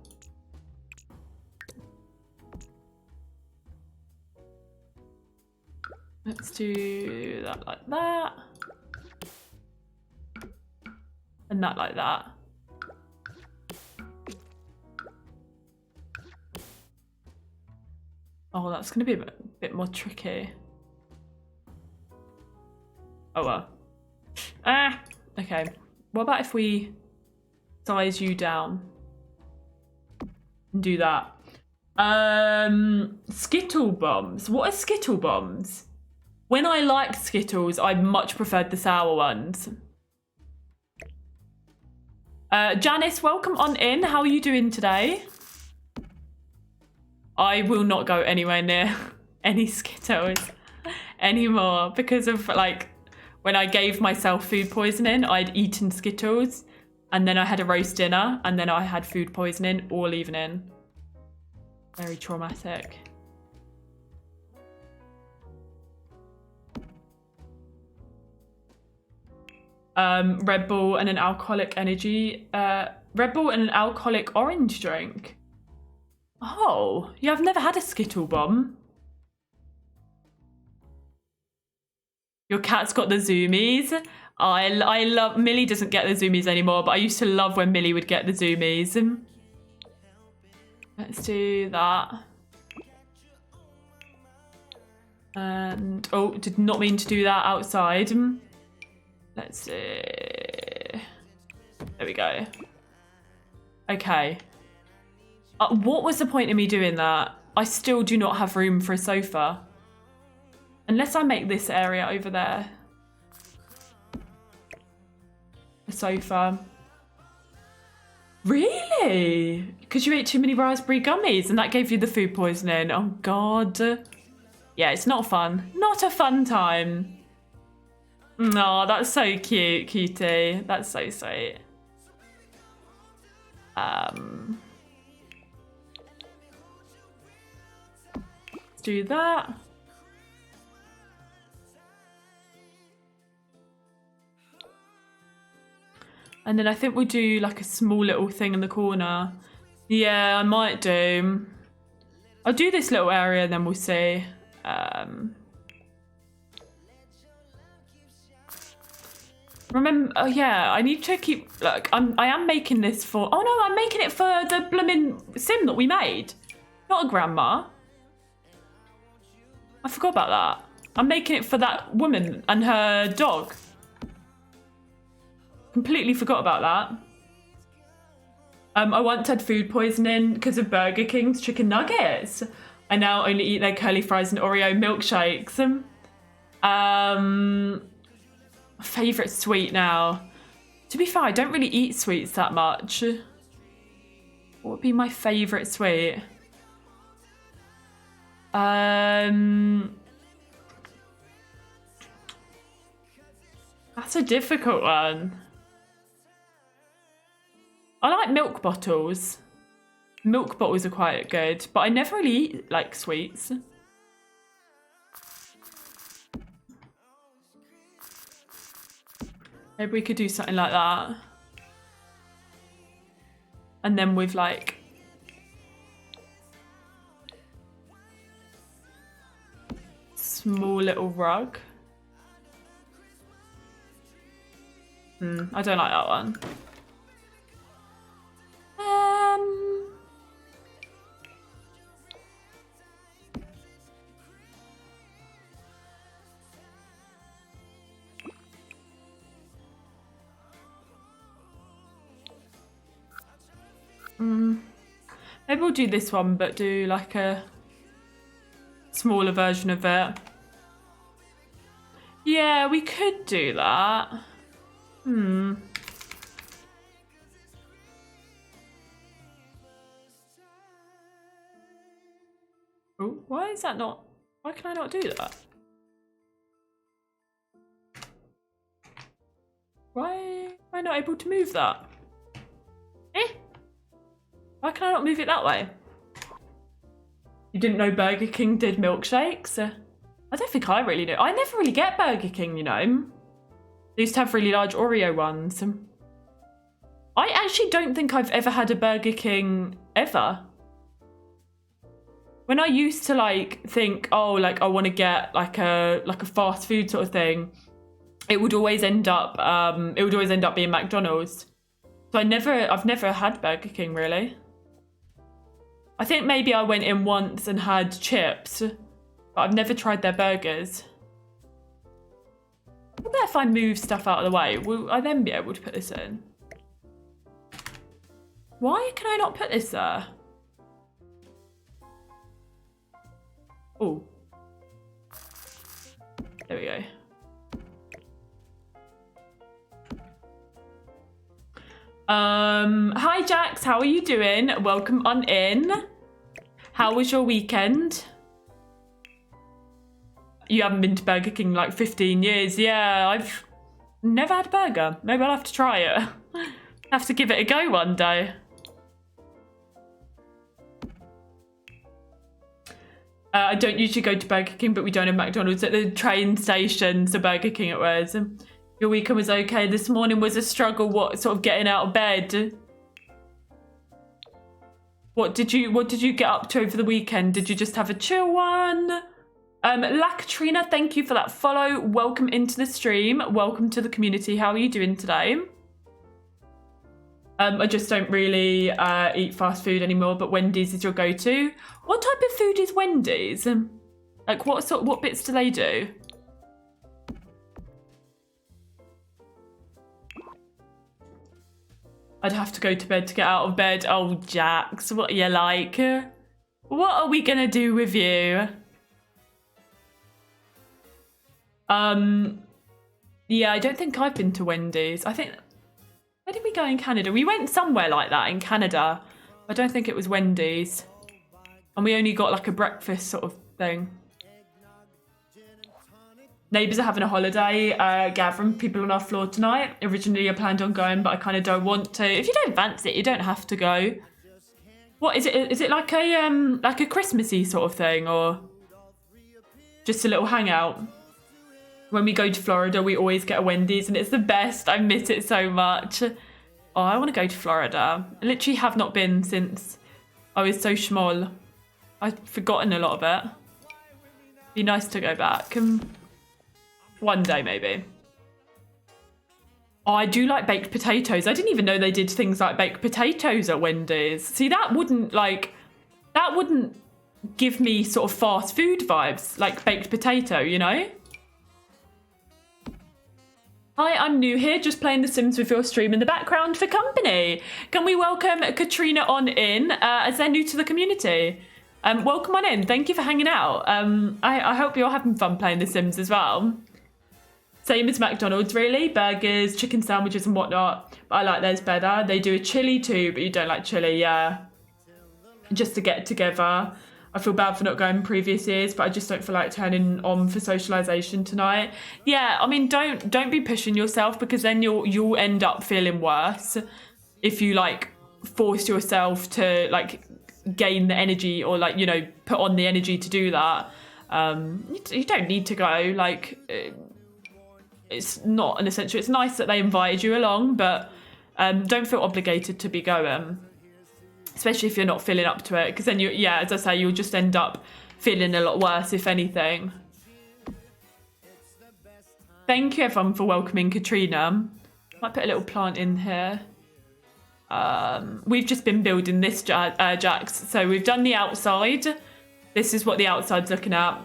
Let's do that like that. And that like that. Oh, that's going to be a bit more tricky. Oh well. Ah, okay. What about if we size you down and do that? Skittle bombs. What are Skittle bombs? When I liked Skittles, I much preferred the sour ones. Janice, welcome on in. How are you doing today? I will not go anywhere near any Skittles anymore because of like when I gave myself food poisoning, I'd eaten Skittles and then I had a roast dinner and then I had food poisoning all evening. Very traumatic. Red Bull and an alcoholic energy. Red Bull and an alcoholic orange drink. Oh, yeah, I've never had a Skittle bomb. Your cat's got the zoomies. I love... Millie doesn't get the zoomies anymore, but I used to love when Millie would get the zoomies. Let's do that. And... Oh, did not mean to do that outside. Let's see. There we go. Okay. What was the point of me doing that? I still do not have room for a sofa. Unless I make this area over there a sofa. Really? Because you ate too many raspberry gummies and that gave you the food poisoning. Oh, God. Yeah, it's not fun. Not a fun time. No, that's so cute, cutie. That's so sweet. Let's do that. And then I think we'll do like a small little thing in the corner. Yeah, I might do. I'll do this little area and then we'll see. Remember, oh yeah, I need to keep, look, I am making this for, oh no, I'm making it for the blooming sim that we made. Not a grandma. I forgot about that. I'm making it for that woman and her dog. Completely forgot about that. I once had food poisoning because of Burger King's chicken nuggets. I now only eat their curly fries and Oreo milkshakes. Favourite sweet now. To be fair, I don't really eat sweets that much. What would be my favourite sweet? That's a difficult one. I like milk bottles. Milk bottles are quite good, but I never really eat like sweets. Maybe we could do something like that. And then with like small little rug. I don't like that one. Maybe we'll do this one, but do like a smaller version of it. Yeah, we could do that. Oh, why is that not? Why can I not do that? Why am I not able to move that? Why can I not move it that way? You didn't know Burger King did milkshakes? I don't think I really knew. I never really get Burger King, you know. They used to have really large Oreo ones. I actually don't think I've ever had a Burger King ever. When I used to like think, oh, like I want to get like a fast food sort of thing, it would always end up being McDonald's. So I've never had Burger King really. I think maybe I went in once and had chips, but I've never tried their burgers. I wonder if I move stuff out of the way, will I then be able to put this in? Why can I not put this there? Oh. There we go. Hi Jax, how are you doing? Welcome on in. How was your weekend? You haven't been to Burger King in like 15 years. Yeah, I've never had a burger. Maybe I'll have to try it. Have to give it a go one day. I don't usually go to Burger King, but we don't have McDonald's at the train station, so Burger King it was. Your weekend was okay. This morning was a struggle. What sort of getting out of bed? What did you get up to over the weekend? Did you just have a chill one? La Katrina, thank you for that follow. Welcome into the stream. Welcome to the community. How are you doing today? I just don't really eat fast food anymore, but Wendy's is your go-to. What type of food is Wendy's? Like what bits do they do? I'd have to go to bed to get out of bed. Oh, Jax, what are you like? What are we gonna do with you? Yeah, I don't think I've been to Wendy's. I think, where did we go in Canada? We went somewhere like that in Canada. I don't think it was Wendy's. And we only got like a breakfast sort of thing. Neighbours are having a holiday, gathering people on our floor tonight. Originally I planned on going, but I kind of don't want to. If you don't fancy it, you don't have to go. What is it? Is it like a Christmassy sort of thing, or just a little hangout? When we go to Florida, we always get a Wendy's and it's the best. I miss it so much. Oh, I want to go to Florida. I literally have not been since I was so small. I've forgotten a lot of it. Be nice to go back. One day, maybe. Oh, I do like baked potatoes. I didn't even know they did things like baked potatoes at Wendy's. See, that wouldn't give me sort of fast food vibes, like baked potato, you know? Hi, I'm new here, just playing The Sims with your stream in the background for company. Can we welcome Katrina on in, as they're new to the community? Welcome on in. Thank you for hanging out. I hope you're having fun playing The Sims as well. Same as McDonald's, really. Burgers, chicken sandwiches and whatnot. But I like theirs better. They do a chili too, but you don't like chili, yeah. Just to get together. I feel bad for not going previous years, but I just don't feel like turning on for socialisation tonight. Yeah, I mean, don't be pushing yourself, because then you'll end up feeling worse if you like force yourself to like gain the energy, or like, you know, put on the energy to do that. You don't need to go. Like, it's not an essential. It's nice that they invited you along, but don't feel obligated to be going. Especially if you're not feeling up to it, because then as I say, you'll just end up feeling a lot worse, if anything. Thank you, everyone, for welcoming Katrina. Might put a little plant in here. We've just been building this, Jax. So we've done the outside. This is what the outside's looking at.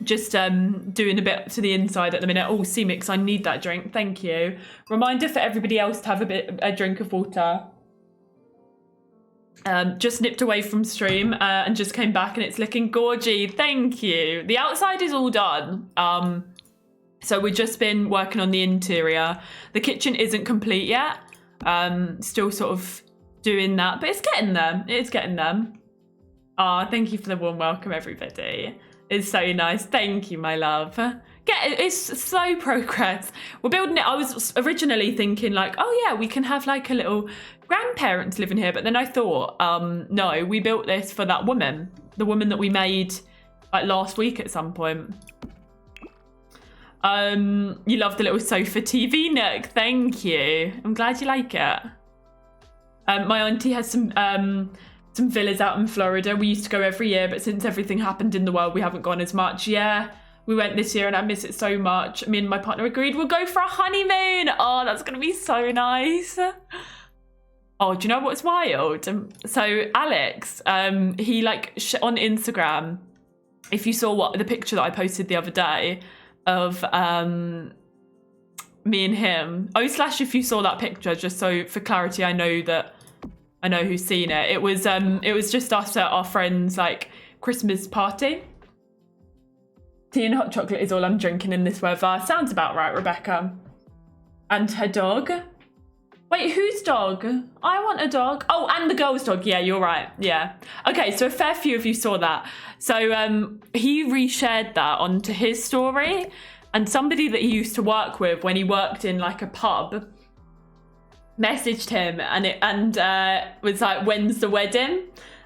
Just doing a bit to the inside at the minute. Oh, C-Mix, I need that drink. Thank you. Reminder for everybody else to have a drink of water. Just nipped away from stream and just came back, and it's looking gorgy. Thank you. The outside is all done. So we've just been working on the interior. The kitchen isn't complete yet. Still sort of doing that, but it's getting there. It's getting there. Thank you for the warm welcome, everybody. It's so nice. Thank you, my love. It's slow progress. We're building it. I was originally thinking like, oh yeah, we can have like a little grandparents living here. But then I thought, no, we built this for that woman. The woman that we made like last week at some point. You love the little sofa TV nook. Thank you. I'm glad you like it. My auntie has some villas out in Florida. We used to go every year, but since everything happened in the world, we haven't gone as much. Yeah, we went this year and I miss it so much. Me and my partner agreed we'll go for a honeymoon. Oh, that's going to be so nice. Oh, do you know what's wild? So Alex, he like on Instagram, if you saw the picture that I posted the other day of me and him. Oh, slash if you saw that picture, just so for clarity, I know who's seen it. It was just us at our friend's like Christmas party. Tea and hot chocolate is all I'm drinking in this weather. Sounds about right, Rebecca. And her dog. Wait, whose dog? I want a dog. Oh, and the girl's dog. Yeah, you're right. Yeah. Okay, so a fair few of you saw that. So he reshared that onto his story, and somebody that he used to work with when he worked in like a pub messaged him and was like, when's the wedding?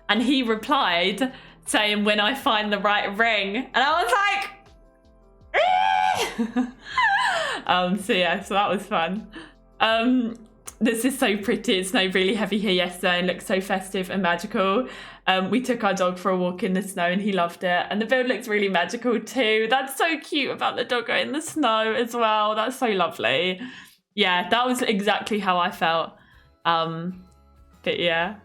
And he replied saying, when I find the right ring. And I was like, so yeah, so that was fun. This is so pretty. It snowed really heavy here yesterday and looked so festive and magical. We took our dog for a walk in the snow and he loved it. And the build looks really magical too. That's so cute about the doggo in the snow as well. That's so lovely. Yeah, that was exactly how I felt. But yeah.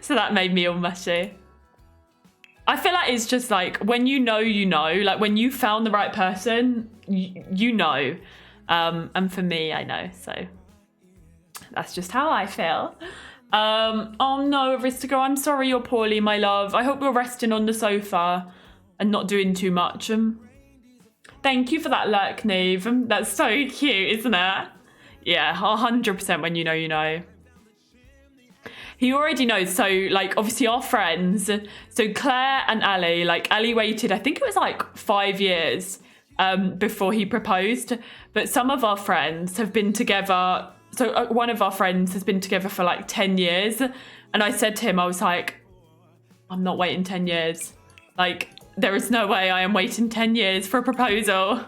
So that made me all mushy. I feel like it's just like when you know, like when you found the right person, you know. And for me, I know. So that's just how I feel. Oh no, Aristoco, I'm sorry you're poorly, my love. I hope you're resting on the sofa and not doing too much. Thank you for that lurk, Neve. That's so cute, isn't it? Yeah, 100% when you know, you know. He already knows. So, like, obviously our friends. So Claire and Ali, like, Ali waited, I think it was like 5 years before he proposed. But some of our friends have been together. So one of our friends has been together for like 10 years. And I said to him, I was like, I'm not waiting 10 years. Like, there is no way I am waiting 10 years for a proposal.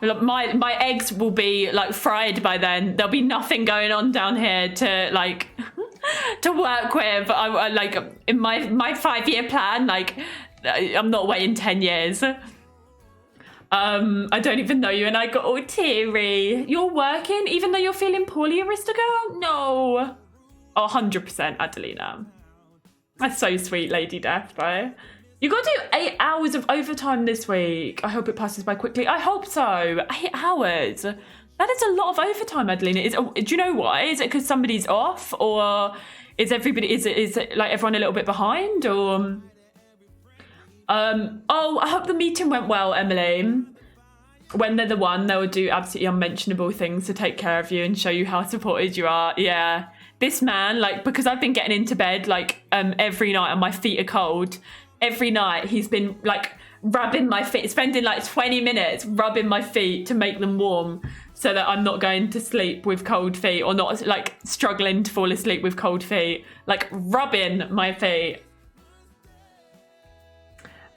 My eggs will be like fried by then. There'll be nothing going on down here to like to work with. I like in my 5-year plan, like I'm not waiting 10 years. I don't even know you and I got all teary. You're working even though you're feeling poorly, Arista girl? No. Oh, 100% Adelina. That's so sweet, Lady Death, bro. You got to do 8 hours of overtime this week. I hope it passes by quickly. I hope so. 8 hours. That is a lot of overtime, Adelina. Do you know why? Is it because somebody's off, or is everybody? Is it like everyone a little bit behind, or? Oh, I hope the meeting went well, Emily. When they're the one, they'll do absolutely unmentionable things to take care of you and show you how supported you are. Yeah. This man, like, because I've been getting into bed, like, every night and my feet are cold. Every night he's been, like, rubbing my feet, spending, like, 20 minutes rubbing my feet to make them warm so that I'm not going to sleep with cold feet or not, like, struggling to fall asleep with cold feet. Like, rubbing my feet.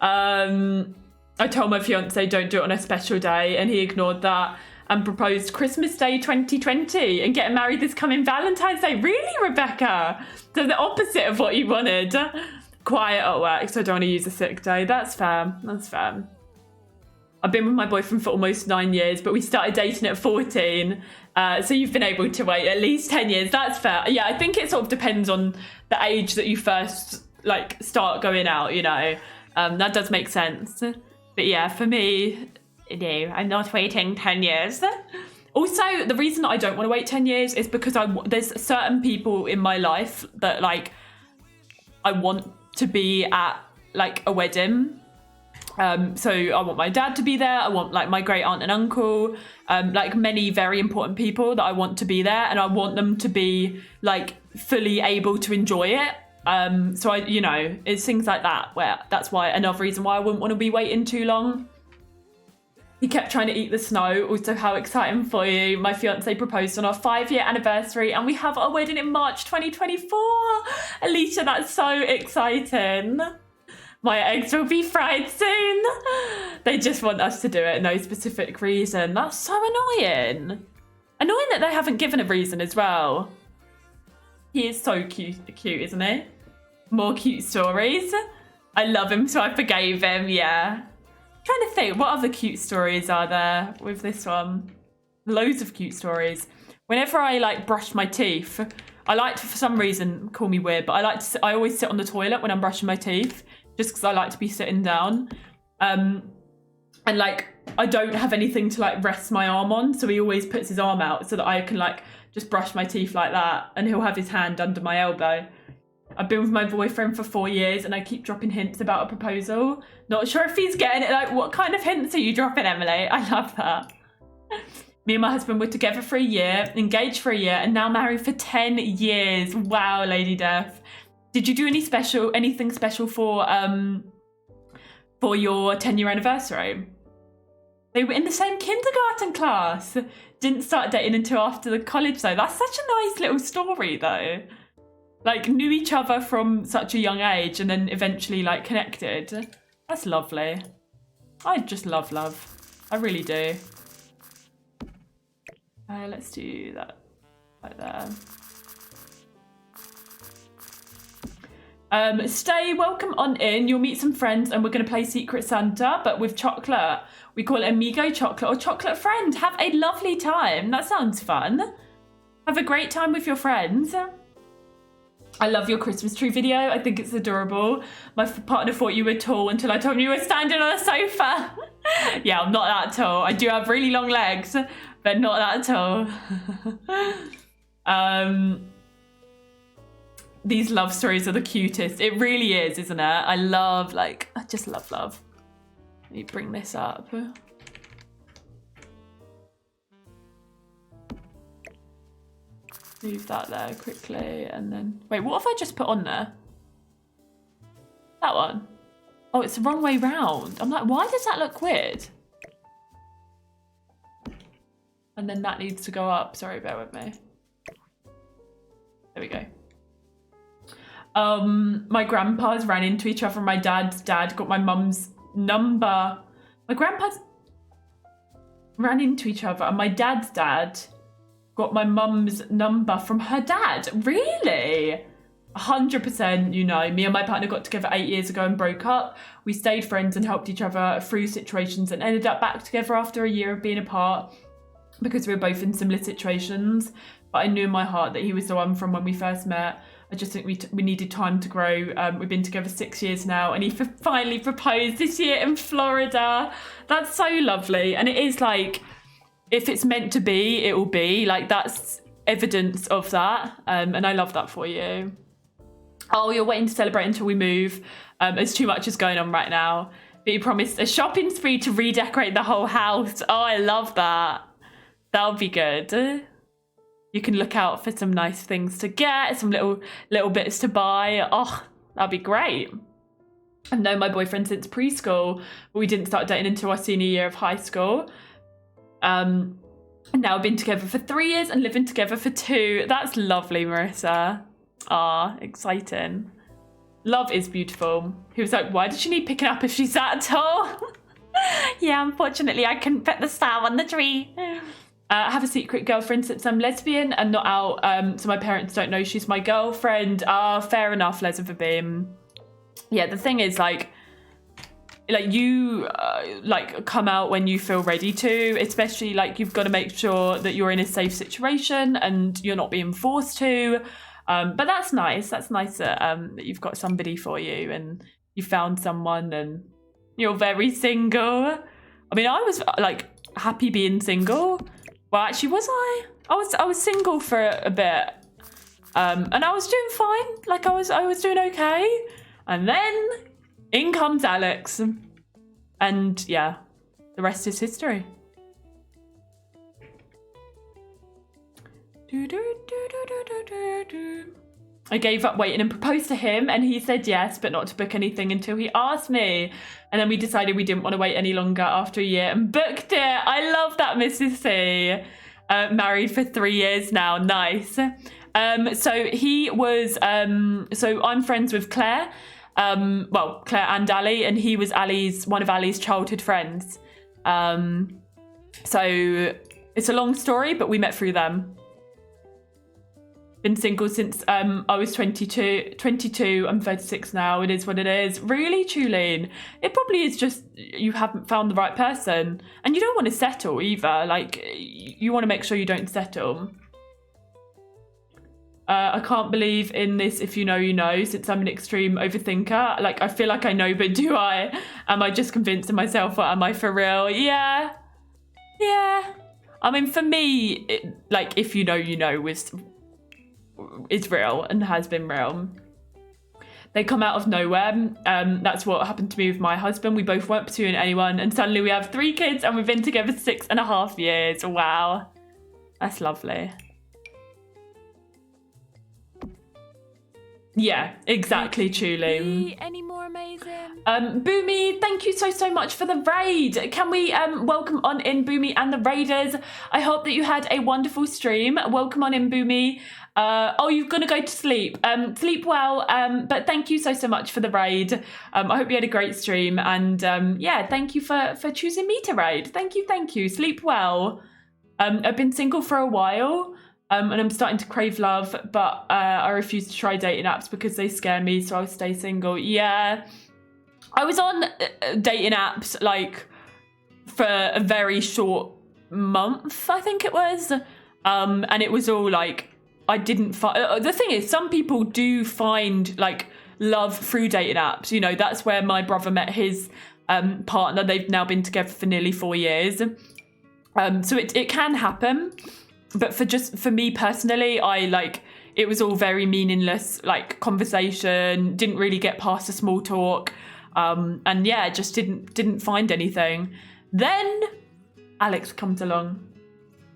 I told my fiance don't do it on a special day and he ignored that and proposed Christmas Day 2020 and getting married this coming Valentine's Day. Really, Rebecca? So the opposite of what you wanted. Quiet at work, so I don't want to use a sick day. That's fair. That's fair. I've been with my boyfriend for almost 9 years, but we started dating at 14. So you've been able to wait at least 10 years. That's fair. Yeah, I think it sort of depends on the age that you first like start going out, you know. That does make sense. But yeah, for me, no, I'm not waiting 10 years. Also, the reason that I don't want to wait 10 years is because there's certain people in my life that like I want to be at like a wedding. So I want my dad to be there. I want like my great aunt and uncle, like many very important people that I want to be there, and I want them to be like fully able to enjoy it. So I, you know, it's things like that where that's why another reason why I wouldn't want to be waiting too long. He kept trying to eat the snow. Also, how exciting for you. My fiance proposed on our 5-year anniversary and we have our wedding in March 2024. Alicia, that's so exciting. My eggs will be fried soon. They just want us to do it, no specific reason. That's so annoying. Annoying that they haven't given a reason as well. He is so cute, isn't he? More cute stories. I love him, so I forgave him, yeah. Trying to think, what other cute stories are there with this one? Loads of cute stories. Whenever I like brush my teeth, I like to, for some reason, call me weird, but I always sit on the toilet when I'm brushing my teeth, just because I like to be sitting down. And like, I don't have anything to like rest my arm on, so he always puts his arm out so that I can like just brush my teeth like that, and he'll have his hand under my elbow. I've been with my boyfriend for 4 years and I keep dropping hints about a proposal. Not sure if he's getting it. Like, what kind of hints are you dropping, Emily? I love that. Me and my husband were together for a year, engaged for a year, and now married for 10 years. Wow, Lady Death. Did you do anything special for your 10-year anniversary? They were in the same kindergarten class. Didn't start dating until after the college though. That's such a nice little story though. Like, knew each other from such a young age and then eventually, like, connected. That's lovely. I just love love. I really do. Let's do that right there. Stay, welcome on in. You'll meet some friends and we're going to play Secret Santa, but with chocolate. We call it Amigo Chocolate or Chocolate Friend. Have a lovely time. That sounds fun. Have a great time with your friends. I love your Christmas tree video. I think it's adorable. My partner thought you were tall until I told him you were standing on a sofa. Yeah, I'm not that tall. I do have really long legs, but not that tall. These love stories are the cutest. It really is, isn't it? I just love love. Let me bring this up. Move that there quickly and then... Wait, what have I just put on there? That one. Oh, it's the wrong way round. I'm like, why does that look weird? And then that needs to go up. Sorry, bear with me. There we go. My grandpas ran into each other. My dad's dad got my mum's number. My grandpa's... ran into each other, and my dad's dad got my mum's number from her dad. Really? 100%, you know. Me and my partner got together 8 years ago and broke up. We stayed friends and helped each other through situations and ended up back together after a year of being apart because we were both in similar situations. But I knew in my heart that he was the one from when we first met. I just think we needed time to grow. We've been together 6 years now, and he finally proposed this year in Florida. That's so lovely. And it is like, if it's meant to be, it will be. Like, that's evidence of that. And I love that for you. Oh, you're waiting to celebrate until we move. There's too much is going on right now. But you promised a shopping spree to redecorate the whole house. Oh, I love that. That'll be good. You can look out for some nice things to get, some little bits to buy. Oh, that'd be great. I've known my boyfriend since preschool, but we didn't start dating until our senior year of high school. And now we've been together for 3 years and living together for 2. That's lovely, Marissa. Ah, exciting. Love is beautiful. He was like, why did she need picking up if she's that tall? Yeah, unfortunately, I couldn't put the star on the tree. I have a secret girlfriend since I'm lesbian and not out, so my parents don't know she's my girlfriend. Fair enough, Les of a Beam. Yeah, the thing is, like you come out when you feel ready to, especially like you've got to make sure that you're in a safe situation and you're not being forced to. But that's nice. That's nice that you've got somebody for you and you found someone and you're very single. I mean, I was like happy being single. Well, actually, was I? I was single for a bit, and I was doing fine. Like I was doing okay, and then in comes Alex, and yeah, the rest is history. I gave up waiting and proposed to him, and he said yes, but not to book anything until he asked me. And then we decided we didn't want to wait any longer after a year and booked it. I love that, Mrs. C. Married for 3 years now. Nice. So he was, so I'm friends with Claire. Well, Claire and Ali, and he was one of Ali's childhood friends. So it's a long story, but we met through them. Been single since I was 22. I'm 36 now. It is what it is. Really, Tulane. It probably is just you haven't found the right person. And you don't want to settle either. Like, you want to make sure you don't settle. I can't believe in this if you know, you know, since I'm an extreme overthinker. Like, I feel like I know, but do I? Am I just convinced of myself or am I for real? Yeah. I mean, for me, like, if you know, you know, is real and has been real. They come out of nowhere. That's what happened to me with my husband. We both weren't pursuing anyone, and suddenly we have 3 kids and we've been together 6.5 years. Wow, that's lovely. Yeah, exactly, Tulane. Any more amazing? Boomy, thank you so much for the raid. Can we welcome on in Boomy and the Raiders? I hope that you had a wonderful stream. Welcome on in, Boomy. Oh, you're gonna go to sleep. Sleep well. But thank you so much for the raid. I hope you had a great stream, and yeah, thank you for choosing me to raid. Thank you. Sleep well. I've been single for a while. And I'm starting to crave love, but I refuse to try dating apps because they scare me, so I'll stay single. Yeah. I was on dating apps, like, for a very short month, I think it was. And it was all, like, I didn't find... the thing is, some people do find, like, love through dating apps. You know, that's where my brother met his partner. They've now been together for nearly 4 years. So it can happen. But for me personally, it was all very meaningless, like, conversation, didn't really get past the small talk, and yeah, just didn't find anything. Then Alex comes along.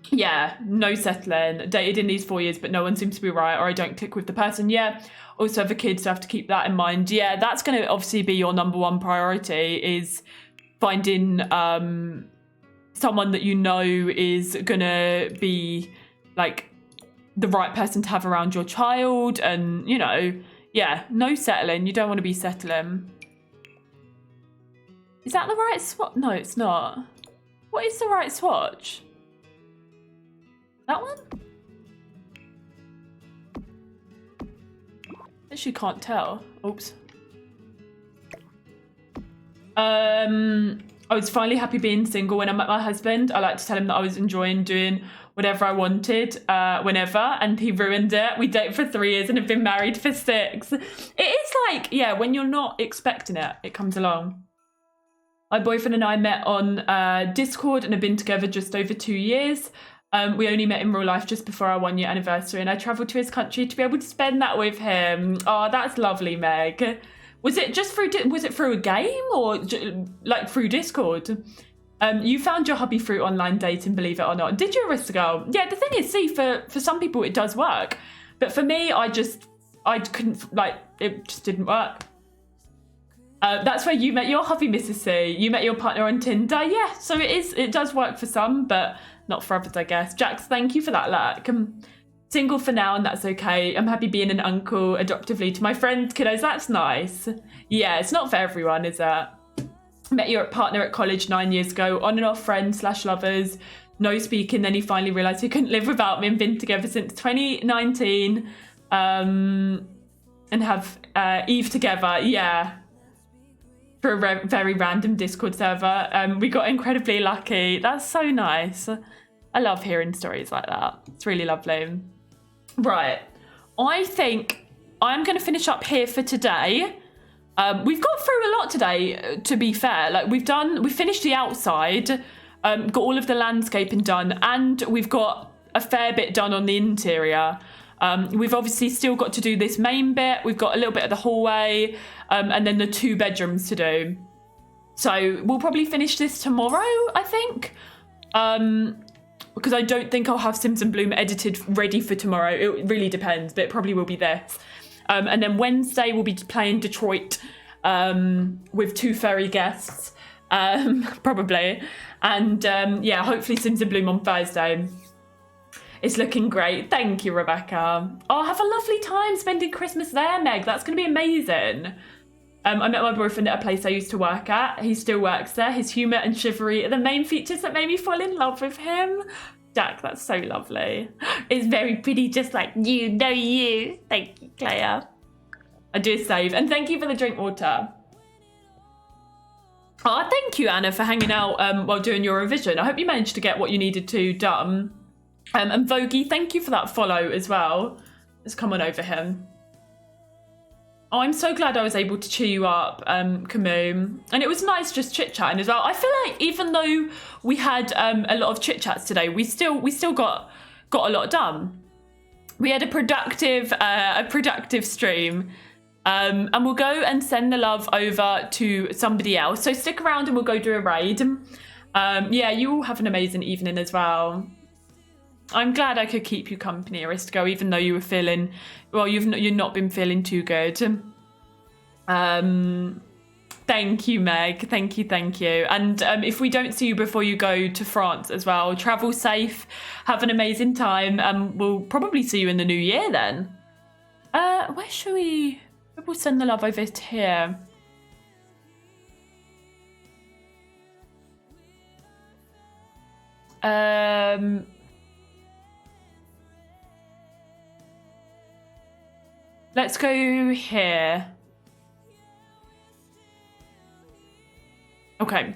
Yeah, no settling, dated in these 4 years, but no one seems to be right, or I don't click with the person. Yeah, also have a kid, so I have to keep that in mind. Yeah, that's going to obviously be your number one priority, is finding someone that you know is gonna be like the right person to have around your child, and you know, yeah, no settling. You don't want to be settling. Is that the right spot? No, it's not. What is the right swatch? That one? Actually can't tell. Oops. I was finally happy being single when I met my husband. I like to tell him that I was enjoying doing whatever I wanted, whenever, and he ruined it. We dated for 3 years and have been married for 6. It is like, yeah, when you're not expecting it, it comes along. My boyfriend and I met on Discord and have been together just over 2 years. We only met in real life just before our 1 year anniversary, and I travelled to his country to be able to spend that with him. Oh, that's lovely, Meg. Was it just through? Was it through a game or like through Discord? You found your hobby through online dating, believe it or not. Did you, Arista Girl? Yeah, the thing is, see, for some people it does work, but for me, I couldn't, like, it just didn't work. That's where you met your hobby, Mrs. C. You met your partner on Tinder. Yeah, so it does work for some, but not for others, I guess. Jax, thank you for that luck. I'm single for now, and that's okay. I'm happy being an uncle adoptively to my friends' kiddos. That's nice. Yeah, it's not for everyone, is it? Met your partner at college 9 years ago, on and off friends/lovers, no speaking. Then he finally realised he couldn't live without me, and been together since 2019, and have Eve together. Yeah. For a very random Discord server. We got incredibly lucky. That's so nice. I love hearing stories like that. It's really lovely. Right. I think I'm going to finish up here for today. We've got through a lot today, to be fair. Like, we finished the outside, got all of the landscaping done, and we've got a fair bit done on the interior. We've obviously still got to do this main bit. We've got a little bit of the hallway, and then the 2 bedrooms to do. So we'll probably finish this tomorrow, I think. Because I don't think I'll have Sims and Bloom edited ready for tomorrow. It really depends, but it probably will be this. And then Wednesday we'll be playing Detroit with 2 furry guests, probably. And yeah, hopefully Sims and Bloom on Thursday. It's looking great. Thank you, Rebecca. Oh, have a lovely time spending Christmas there, Meg. That's going to be amazing. I met my boyfriend at a place I used to work at. He still works there. His humour and chivalry are the main features that made me fall in love with him. Jack, that's so lovely. It's very pretty, just like you. Know you. Thank you, Claire. I do save. And thank you for the drink water. Oh, thank you, Anna, for hanging out while doing your revision. I hope you managed to get what you needed to done. And Vogie, thank you for that follow as well. Let's come on over him. Oh, I'm so glad I was able to cheer you up, Camus. And it was nice just chit-chatting as well. I feel like even though we had a lot of chit-chats today, we still got a lot done. We had a productive stream. And we'll go and send the love over to somebody else. So stick around and we'll go do a raid. Yeah, you all have an amazing evening as well. I'm glad I could keep you company, Aristo, even though you were feeling, well, you've not been feeling too good. Thank you, Meg. Thank you. And if we don't see you before you go to France as well, travel safe, have an amazing time, and we'll probably see you in the new year then. Where should we? We'll send the love over to here. Let's go here. Okay.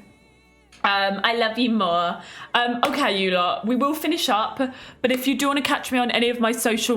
I love you more. Okay, you lot. We will finish up, but if you do want to catch me on any of my social